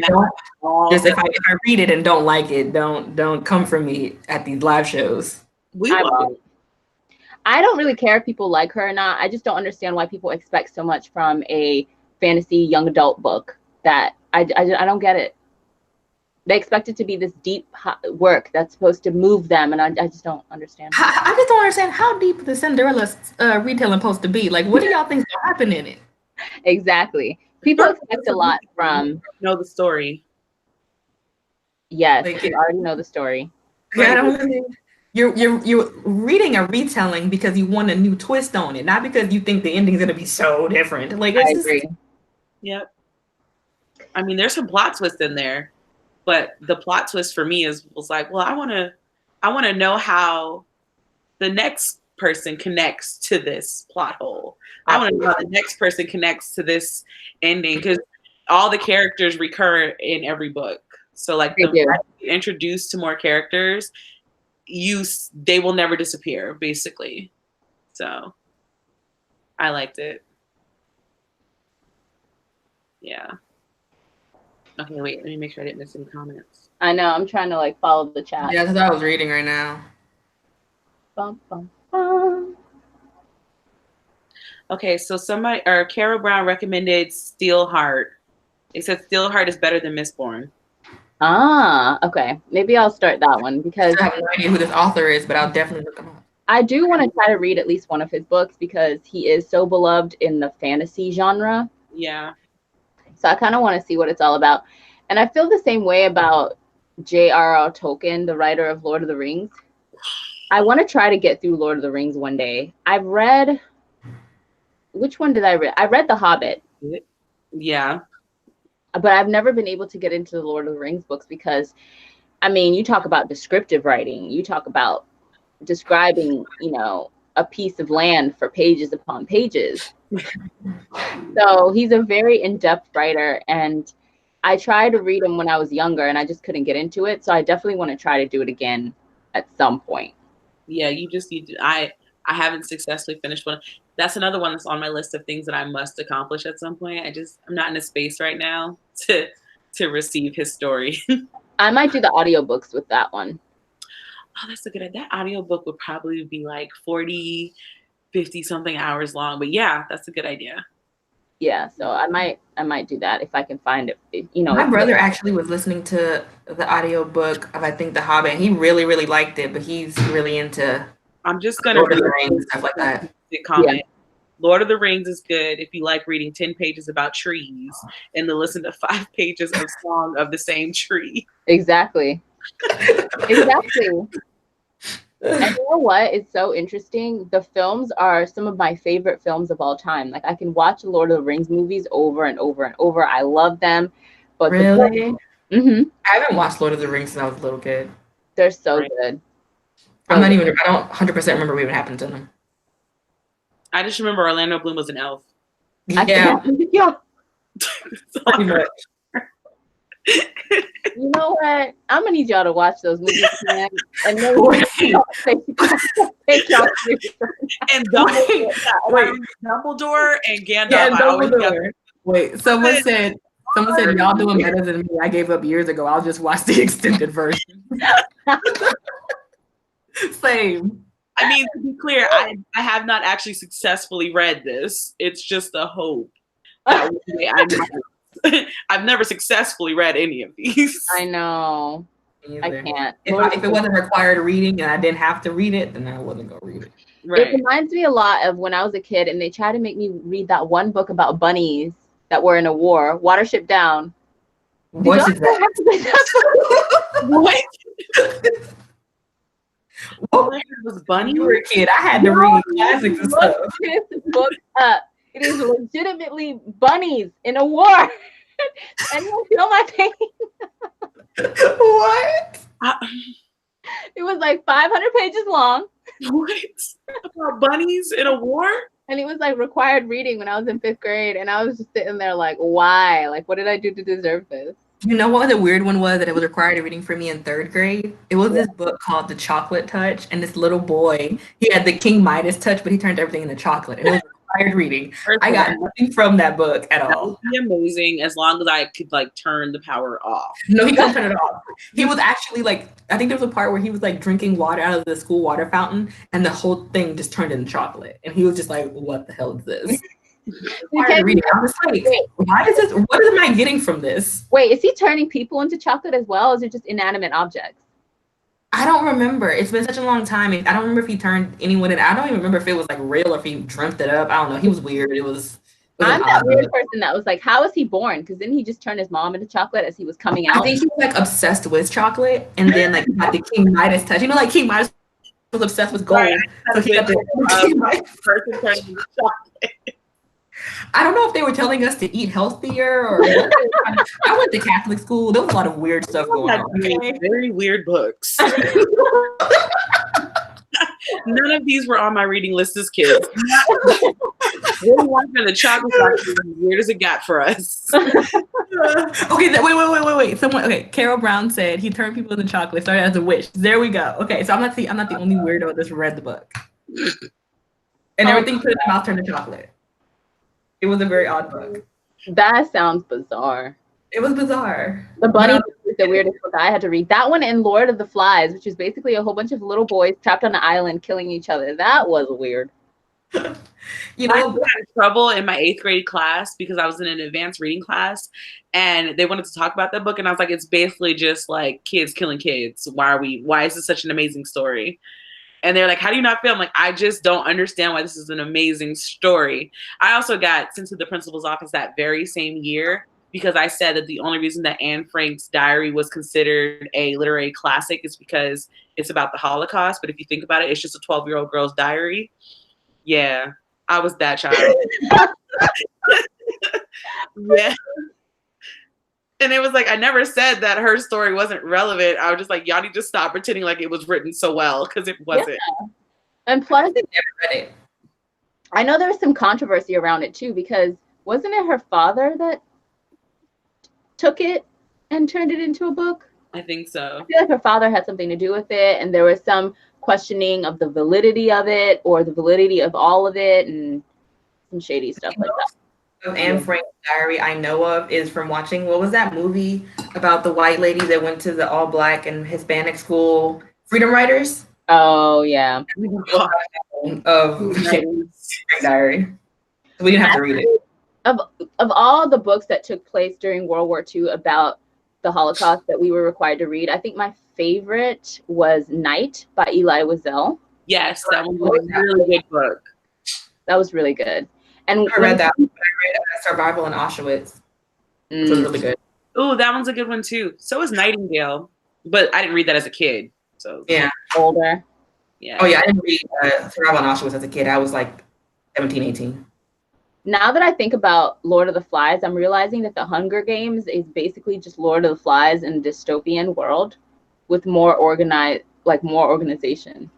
Just if I read it and don't like it, don't come for me at these live shows. I don't really care if people like her or not. I just don't understand why people expect so much from a fantasy young adult book that I don't get it. They expect it to be this deep work that's supposed to move them, and I just don't understand. I just don't understand how deep the Cinderella retelling supposed to be. Like, what do y'all think will happen in it? Exactly. People expect a lot from. Know the story. Yes, you already know the story. You're reading a retelling because you want a new twist on it, not because you think the ending's gonna be so different. Like, I agree. Yep. I mean, there's some plot twists in there, but the plot twist for me was like, well, I want to know how the next person connects to this plot hole. I want to know how the next person connects to this ending, because all the characters recur in every book. So like you're introduced to more characters, they will never disappear, basically. So I liked it. Yeah. Okay, wait, let me make sure I didn't miss any comments. I know, I'm trying to like follow the chat. Yeah, because I was reading right now. Bum, bum, bum. Okay, so Carol Brown recommended Steelheart. They said Steelheart is better than Mistborn. Ah, okay. Maybe I'll start that one because I have no idea who this author is, but I'll definitely look him up. I do want to try to read at least one of his books because he is so beloved in the fantasy genre. Yeah. So I kind of want to see what it's all about. And I feel the same way about J.R.R. Tolkien, the writer of Lord of the Rings. I want to try to get through Lord of the Rings one day. I've read, which one did I read? I read The Hobbit. Yeah. But I've never been able to get into the Lord of the Rings books because, I mean, you talk about descriptive writing. You talk about describing, you know, a piece of land for pages upon pages. So he's a very in-depth writer, and I tried to read him when I was younger, and I just couldn't get into it. So I definitely want to try to do it again at some point. Yeah, you just need to. I haven't successfully finished one. That's another one that's on my list of things that I must accomplish at some point. I'm not in a space right now to receive his story. I might do the audiobooks with that one. Oh, that's a good idea. That audiobook would probably be like 40, 50 something hours long. But yeah, that's a good idea. Yeah, so I might do that if I can find it. You know, my brother actually was listening to the audiobook of I think The Hobbit. He really, really liked it, but he's really into I'm just gonna Lord of the Rings, stuff like that. Comment. Yeah. Lord of the Rings is good if you like reading 10 pages about trees and then listen to 5 pages of song of the same tree. Exactly. Exactly. And you know what? It's so interesting. The films are some of my favorite films of all time. Like I can watch the Lord of the Rings movies over and over and over. I love them. But really? I haven't watched Lord of the Rings since I was a little kid. They're so good. I don't 100% remember what even happened to them. I just remember Orlando Bloom was an elf. Yeah. Pretty much. You know what? I'm gonna need y'all to watch those movies, man. And then and Dumbledore and Gandalf. Yeah, Dumbledore. Wait, someone said y'all doing better than me. I gave up years ago. I'll just watch the extended version. Same. I mean, to be clear, I have not actually successfully read this. It's just a hope. That I've never successfully read any of these. I know. I can't. If it wasn't required reading and I didn't have to read it, then I wasn't going to read it. Right. It reminds me a lot of when I was a kid and they tried to make me read that one book about bunnies that were in a war, Watership Down. What is that? What? All I heard was bunny. You were a kid. I had to read classics and stuff. Look this book up. It is legitimately bunnies in a war. And you feel my pain. What? It was like 500 pages long. What? About bunnies in a war? And it was like required reading when I was in 5th grade. And I was just sitting there like, why? Like, what did I do to deserve this? You know what the weird one was that it was required reading for me in 3rd grade? It was this book called The Chocolate Touch. And this little boy, he had the King Midas touch, but he turned everything into chocolate. And it was required reading. I got nothing from that book at all. That would be amazing as long as I could like turn the power off. No, he couldn't turn it off. He was actually like, I think there was a part where he was like drinking water out of the school water fountain and the whole thing just turned into chocolate. And he was just like, what the hell is this? Reading. I was like, why is this? What am I getting from this? Wait, is he turning people into chocolate as well? Or is it just inanimate objects? I don't remember. It's been such a long time. I don't remember if he turned anyone in. I don't even remember if it was like real or if he dreamt it up. I don't know. He was weird. I'm that weird person that was like, how was he born? Because then he just turned his mom into chocolate as he was coming out. I think he was like obsessed with chocolate, and then like had the King Midas touch. You know, like King Midas was obsessed with gold. Right. So he got the King Midas person turning into chocolate. I don't know if they were telling us to eat healthier or I went to Catholic school. There was a lot of weird stuff going on. Okay? Very weird books. None of these were on my reading list as kids. Really one for the chocolate factory, as weird as it got for us. Okay, wait. Someone, okay, Carol Brown said he turned people into chocolate, started as a witch. There we go. Okay, so I'm not the only weirdo that's read the book. And everything put in the mouth turned to chocolate. It was a very odd book. That sounds bizarre. It was bizarre. The bunny is the weirdest book I had to read. That one and Lord of the Flies, which is basically a whole bunch of little boys trapped on an island killing each other. That was weird. You know, I got in trouble in my 8th grade class because I was in an advanced reading class and they wanted to talk about that book. And I was like, it's basically just like kids killing kids. Why is this such an amazing story? And they're like, how do you not feel? I'm like, I just don't understand why this is an amazing story. I also got sent to the principal's office that very same year because I said that the only reason that Anne Frank's diary was considered a literary classic is because it's about the Holocaust. But if you think about it, it's just a 12-year-old girl's diary. Yeah, I was that child. Yeah. And it was like, I never said that her story wasn't relevant. I was just like, y'all need to stop pretending like it was written so well, because it wasn't. Yeah. And plus, I never read it. I know there was some controversy around it too, because wasn't it her father that took it and turned it into a book? I think so. I feel like her father had something to do with it, and there was some questioning of the validity of it or the validity of all of it, and some shady stuff like that. Of Anne Frank's diary I know of is from watching, what was that movie about the white lady that went to the all black and Hispanic school, Freedom Writers? Oh yeah. Of diary. We didn't have to read it. Of all the books that took place during World War II about the Holocaust that we were required to read, I think my favorite was Night by Elie Wiesel. Yes, that was a really good book. That was really good. And I read that. I read Survival in Auschwitz. It was really good. Oh, that one's a good one too. So is Nightingale, but I didn't read that as a kid. So yeah, older. Yeah. Oh yeah, I didn't read Survival in Auschwitz as a kid. I was like 17, 18. Now that I think about Lord of the Flies, I'm realizing that the Hunger Games is basically just Lord of the Flies in a dystopian world with more organized, like more organization.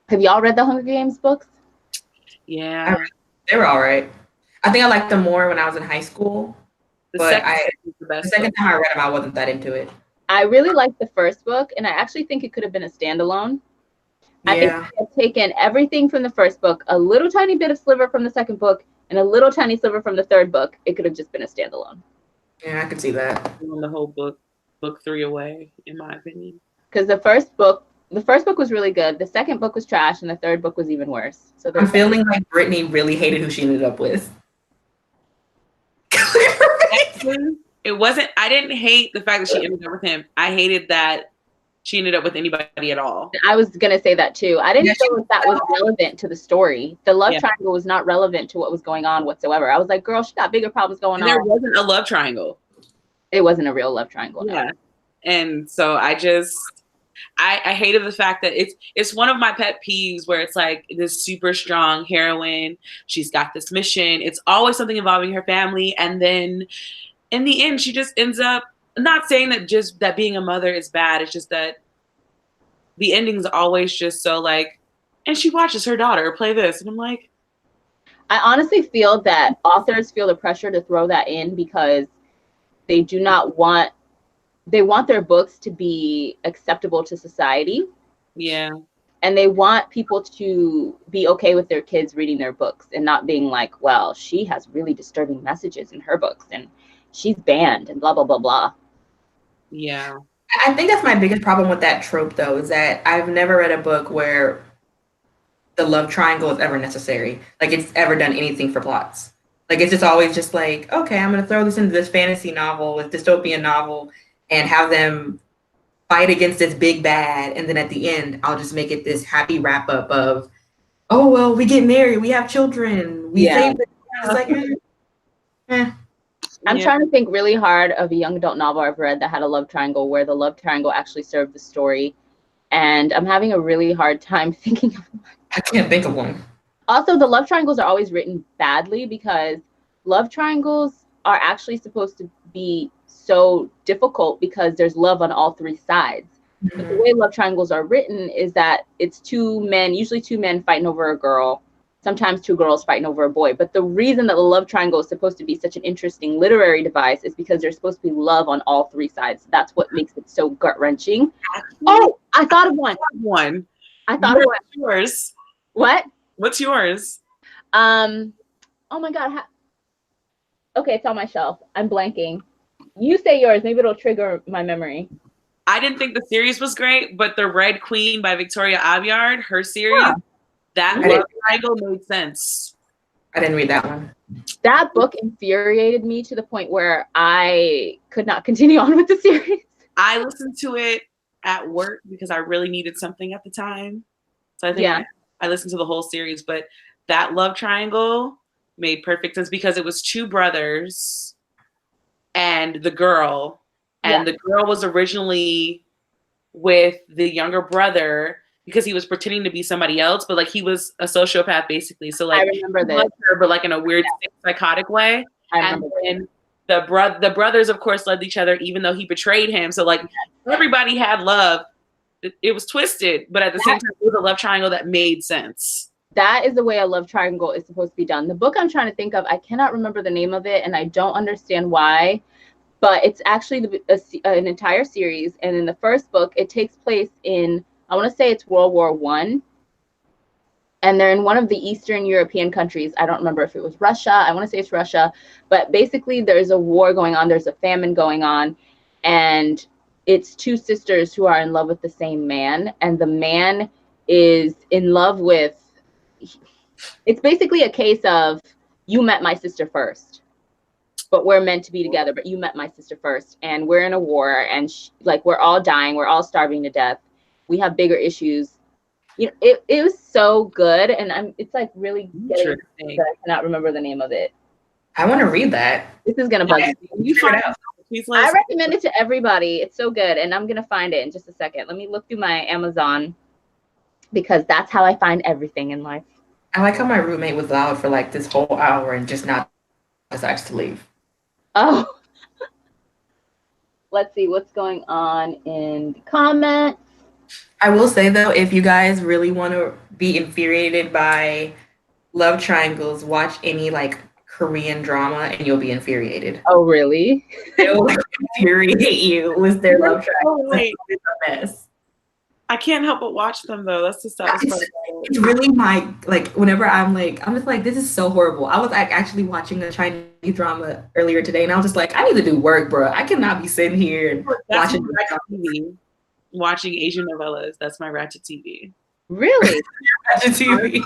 Have y'all read the Hunger Games books? Yeah. They were all right. I think I liked them more when I was in high school. The second time I read them, I wasn't that into it. I really liked the first book, and I actually think it could have been a standalone. Yeah. I think I had taken everything from the first book, a little tiny bit of sliver from the second book, and a little tiny sliver from the third book. It could have just been a standalone. Yeah, I could see that. The whole book 3 away, in my opinion. Because the first book was really good. The second book was trash, and the third book was even worse. So I'm feeling like Brittany really hated who she ended up with. Actually, it wasn't. I didn't hate the fact that she ended up with him. I hated that she ended up with anybody at all. I was gonna say that too. I didn't feel like that was relevant to the story. The love triangle was not relevant to what was going on whatsoever. I was like, girl, she got bigger problems going on. There wasn't a love triangle. It wasn't a real love triangle. No. Yeah, and so I hated the fact that it's one of my pet peeves where it's like this super strong heroine. She's got this mission. It's always something involving her family. And then in the end, she just ends up, not saying that just that being a mother is bad. It's just that the ending's always just so like, and she watches her daughter play this. And I'm like, I honestly feel that authors feel the pressure to throw that in because they do not want, they want their books to be acceptable to society. Yeah. And they want people to be okay with their kids reading their books and not being like, well, she has really disturbing messages in her books and she's banned and blah, blah, blah, blah. Yeah. I think that's my biggest problem with that trope, though, is that I've never read a book where the love triangle is ever necessary. Like it's ever done anything for plots. Like it's just always just like, okay, I'm going to throw this into this fantasy novel, this dystopian novel, and have them fight against this big bad. And then at the end, I'll just make it this happy wrap up of, oh, well, we get married. We have children. We save them. It's like, I'm trying to think really hard of a young adult novel I've read that had a love triangle where the love triangle actually served the story. And I'm having a really hard time thinking of one. I can't think of one. Also, the love triangles are always written badly because love triangles are actually supposed to be so difficult because there's love on all three sides. Mm-hmm. But the way love triangles are written is that it's two men, usually two men fighting over a girl. sometimes two girls fighting over a boy. But the reason that the love triangle is supposed to be such an interesting literary device is because there's supposed to be love on all three sides. That's what makes it so gut-wrenching. Oh, I thought of one. I thought of one. Yours. What? What's yours? Oh my God. Okay, it's on my shelf. I'm blanking. You say yours. Maybe it'll trigger my memory. I didn't think the series was great, but The Red Queen by Victoria Aveyard, her series, that love triangle made sense. I didn't read that one. That book infuriated me to the point where I could not continue on with the series. I listened to it at work because I really needed something at the time. So I think I listened to the whole series, but that love triangle made perfect sense because it was two brothers and the girl. And the girl was originally with the younger brother because he was pretending to be somebody else, but like he was a sociopath basically. So like I remember this, but like in a weird psychotic way. And then the brothers, of course, loved each other even though he betrayed him. So like everybody had love. It was twisted, but at the same time, it was a love triangle that made sense. That is the way a love triangle is supposed to be done. The book I'm trying to think of, I cannot remember the name of it, and I don't understand why. But it's actually an entire series. And in the first book, it takes place in, I want to say it's World War I. And they're in one of the Eastern European countries. I don't remember if it was Russia. I want to say it's Russia. But basically, there's a war going on. There's a famine going on. And it's two sisters who are in love with the same man. And the man is in love with, it's basically a case of, you met my sister first. But we're meant to be together, but you met my sister first, and we're in a war, and like we're all dying, we're all starving to death. We have bigger issues. You know, it was so good, and it's like really getting. I cannot remember the name of it. I want to read that. This is gonna bug you. I recommend it to everybody. It's so good, and I'm gonna find it in just a second. Let me look through my Amazon because that's how I find everything in life. I like how my roommate was loud for like this whole hour and just not decides to leave. Oh, let's see what's going on in the comments. I will say though, if you guys really want to be infuriated by love triangles, watch any like Korean drama and you'll be infuriated. Oh, really? It'll infuriate you with their love triangles. It's a mess. I can't help but watch them though. That's the saddest part. It's really my, like, whenever I'm just like, this is so horrible. I was actually watching a Chinese drama earlier today, and I was just like, I need to do work, bro. I cannot be sitting here and watching TV. Watching Asian novellas. That's my ratchet TV. Really? Ratchet TV.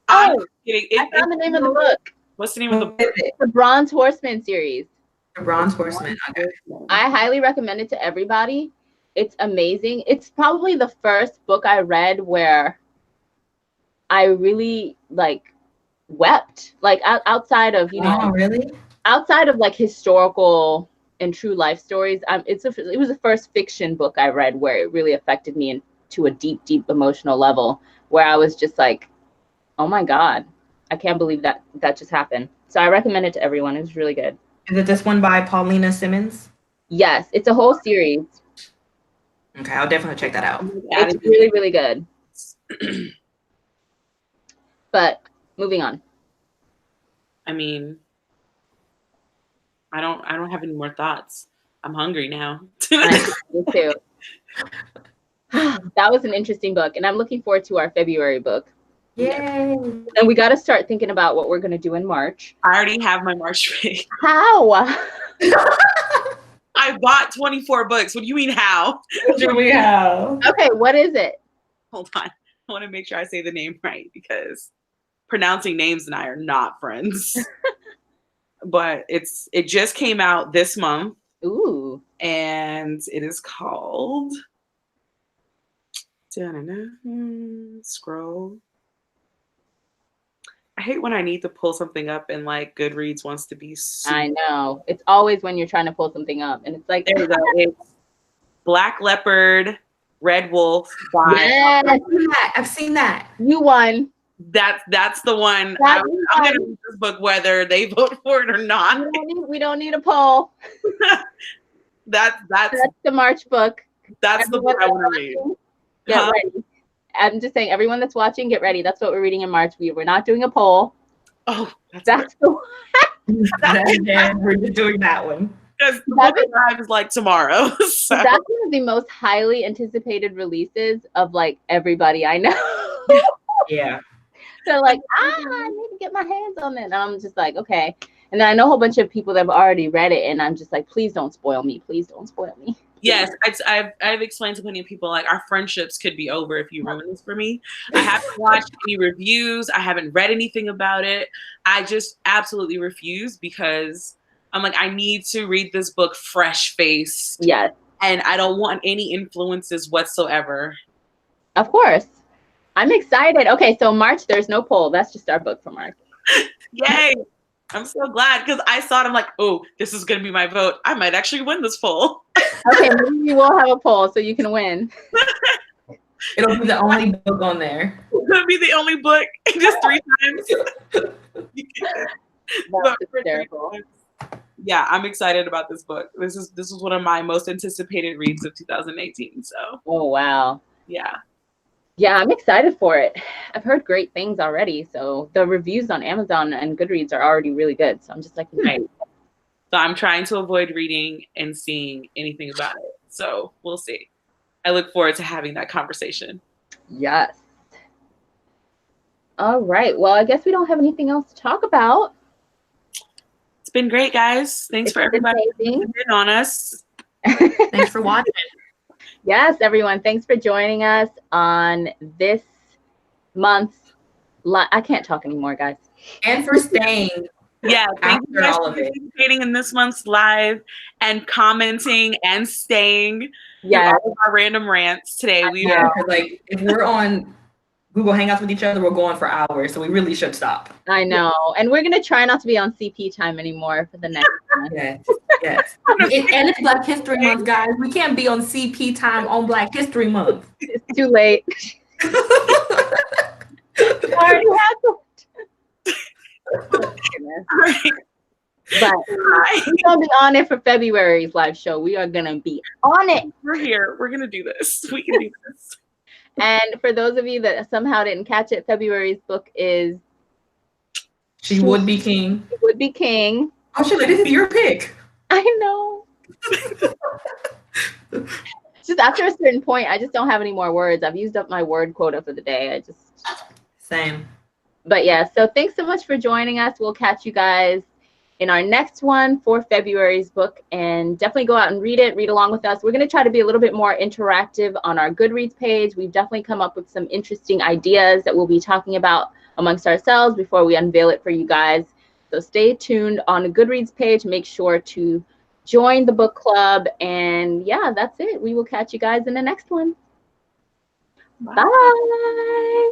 Oh, I found the name of the book. What's the name of the book? The Bronze Horseman series. The Bronze Horseman. Okay. I highly recommend it to everybody. It's amazing. It's probably the first book I read where I really like wept, like outside of, you know, really? Outside of like historical and true life stories. It was the first fiction book I read where it really affected me to a deep, deep emotional level where I was just like, oh my God, I can't believe that just happened. So I recommend it to everyone. It was really good. Is it this one by Paulina Simmons? Yes, it's a whole series. Okay, I'll definitely check that out. It's really, really good. But moving on. I mean, I don't have any more thoughts. I'm hungry now. Me too. That was an interesting book, and I'm looking forward to our February book. Yay! And we got to start thinking about what we're going to do in March. I already have my March pick. How? I bought 24 books. What do you mean how? What do we have? Okay, what is it? Hold on. I want to make sure I say the name right because pronouncing names and I are not friends. But it just came out this month. Ooh. And it is called scroll. I hate when I need to pull something up and like Goodreads wants to be super. I know. It's always when you're trying to pull something up and it's like, there we go. It's Black Leopard, Red Wolf by yes. I've seen that. You won. That's the one. I'm gonna read this book whether they vote for it or not. We don't need a poll. That's the March book. That's the book I want to read. Get ready. I'm just saying, everyone that's watching, get ready. That's what we're reading in March. We're not doing a poll. Oh, that's the one. We're just doing that one. Because the book arrives like tomorrow. So. That's one of the most highly anticipated releases of like everybody I know. Yeah. They're like, I need to get my hands on it. And I'm just like, okay. And then I know a whole bunch of people that have already read it, and I'm just like, please don't spoil me. Please don't spoil me. Yes, I've explained to plenty of people, like, our friendships could be over if you ruin this for me. I haven't watched any reviews. I haven't read anything about it. I just absolutely refuse because I'm like, I need to read this book fresh-faced. Yes. And I don't want any influences whatsoever. Of course. I'm excited. Okay, so March, there's no poll. That's just our book for March. Yay. I'm so glad because I thought, I'm like, oh, this is going to be my vote. I might actually win this poll. Okay, maybe we will have a poll so you can win. It'll be the only book on there. It'll be the only book just 3 times. That's hysterical. Yeah, I'm excited about this book. This is one of my most anticipated reads of 2018. So. Oh, wow. Yeah. Yeah, I'm excited for it. I've heard great things already. So the reviews on Amazon and Goodreads are already really good. So I'm just like, right. So I'm trying to avoid reading and seeing anything about it. So we'll see. I look forward to having that conversation. Yes. All right. Well, I guess we don't have anything else to talk about. It's been great, guys. Thanks for everybody being on us. Thanks for watching. Yes, everyone. Thanks for joining us on this month's I can't talk anymore, guys. And for staying. Yeah, thank you guys all for participating in this month's live and commenting and staying. Yeah, all of our random rants today. Like if we're on Google Hangouts with each other, we're going for hours, so we really should stop. I know, and we're gonna try not to be on CP time anymore for the next one. Yes, yes. And it's Black History Month, guys. We can't be on CP time on Black History Month. It's too late. Already happened. But we're gonna be on it for February's live show. We are gonna be on it. We're here. We're gonna do this. We can do this. And for those of you that somehow didn't catch it, February's book is She Would Be King. She Would Be King. Oh, Shirley, this is your pick. I know. Just after a certain point, I just don't have any more words. I've used up my word quota for the day. Same. But yeah, so thanks so much for joining us. We'll catch you guys in our next one for February's book, and definitely go out and read it, read along with us. We're going to try to be a little bit more interactive on our Goodreads page. We've definitely come up with some interesting ideas that we'll be talking about amongst ourselves before we unveil it for you guys. So stay tuned on the Goodreads page. Make sure to join the book club. And yeah, that's it. We will catch you guys in the next one. Bye.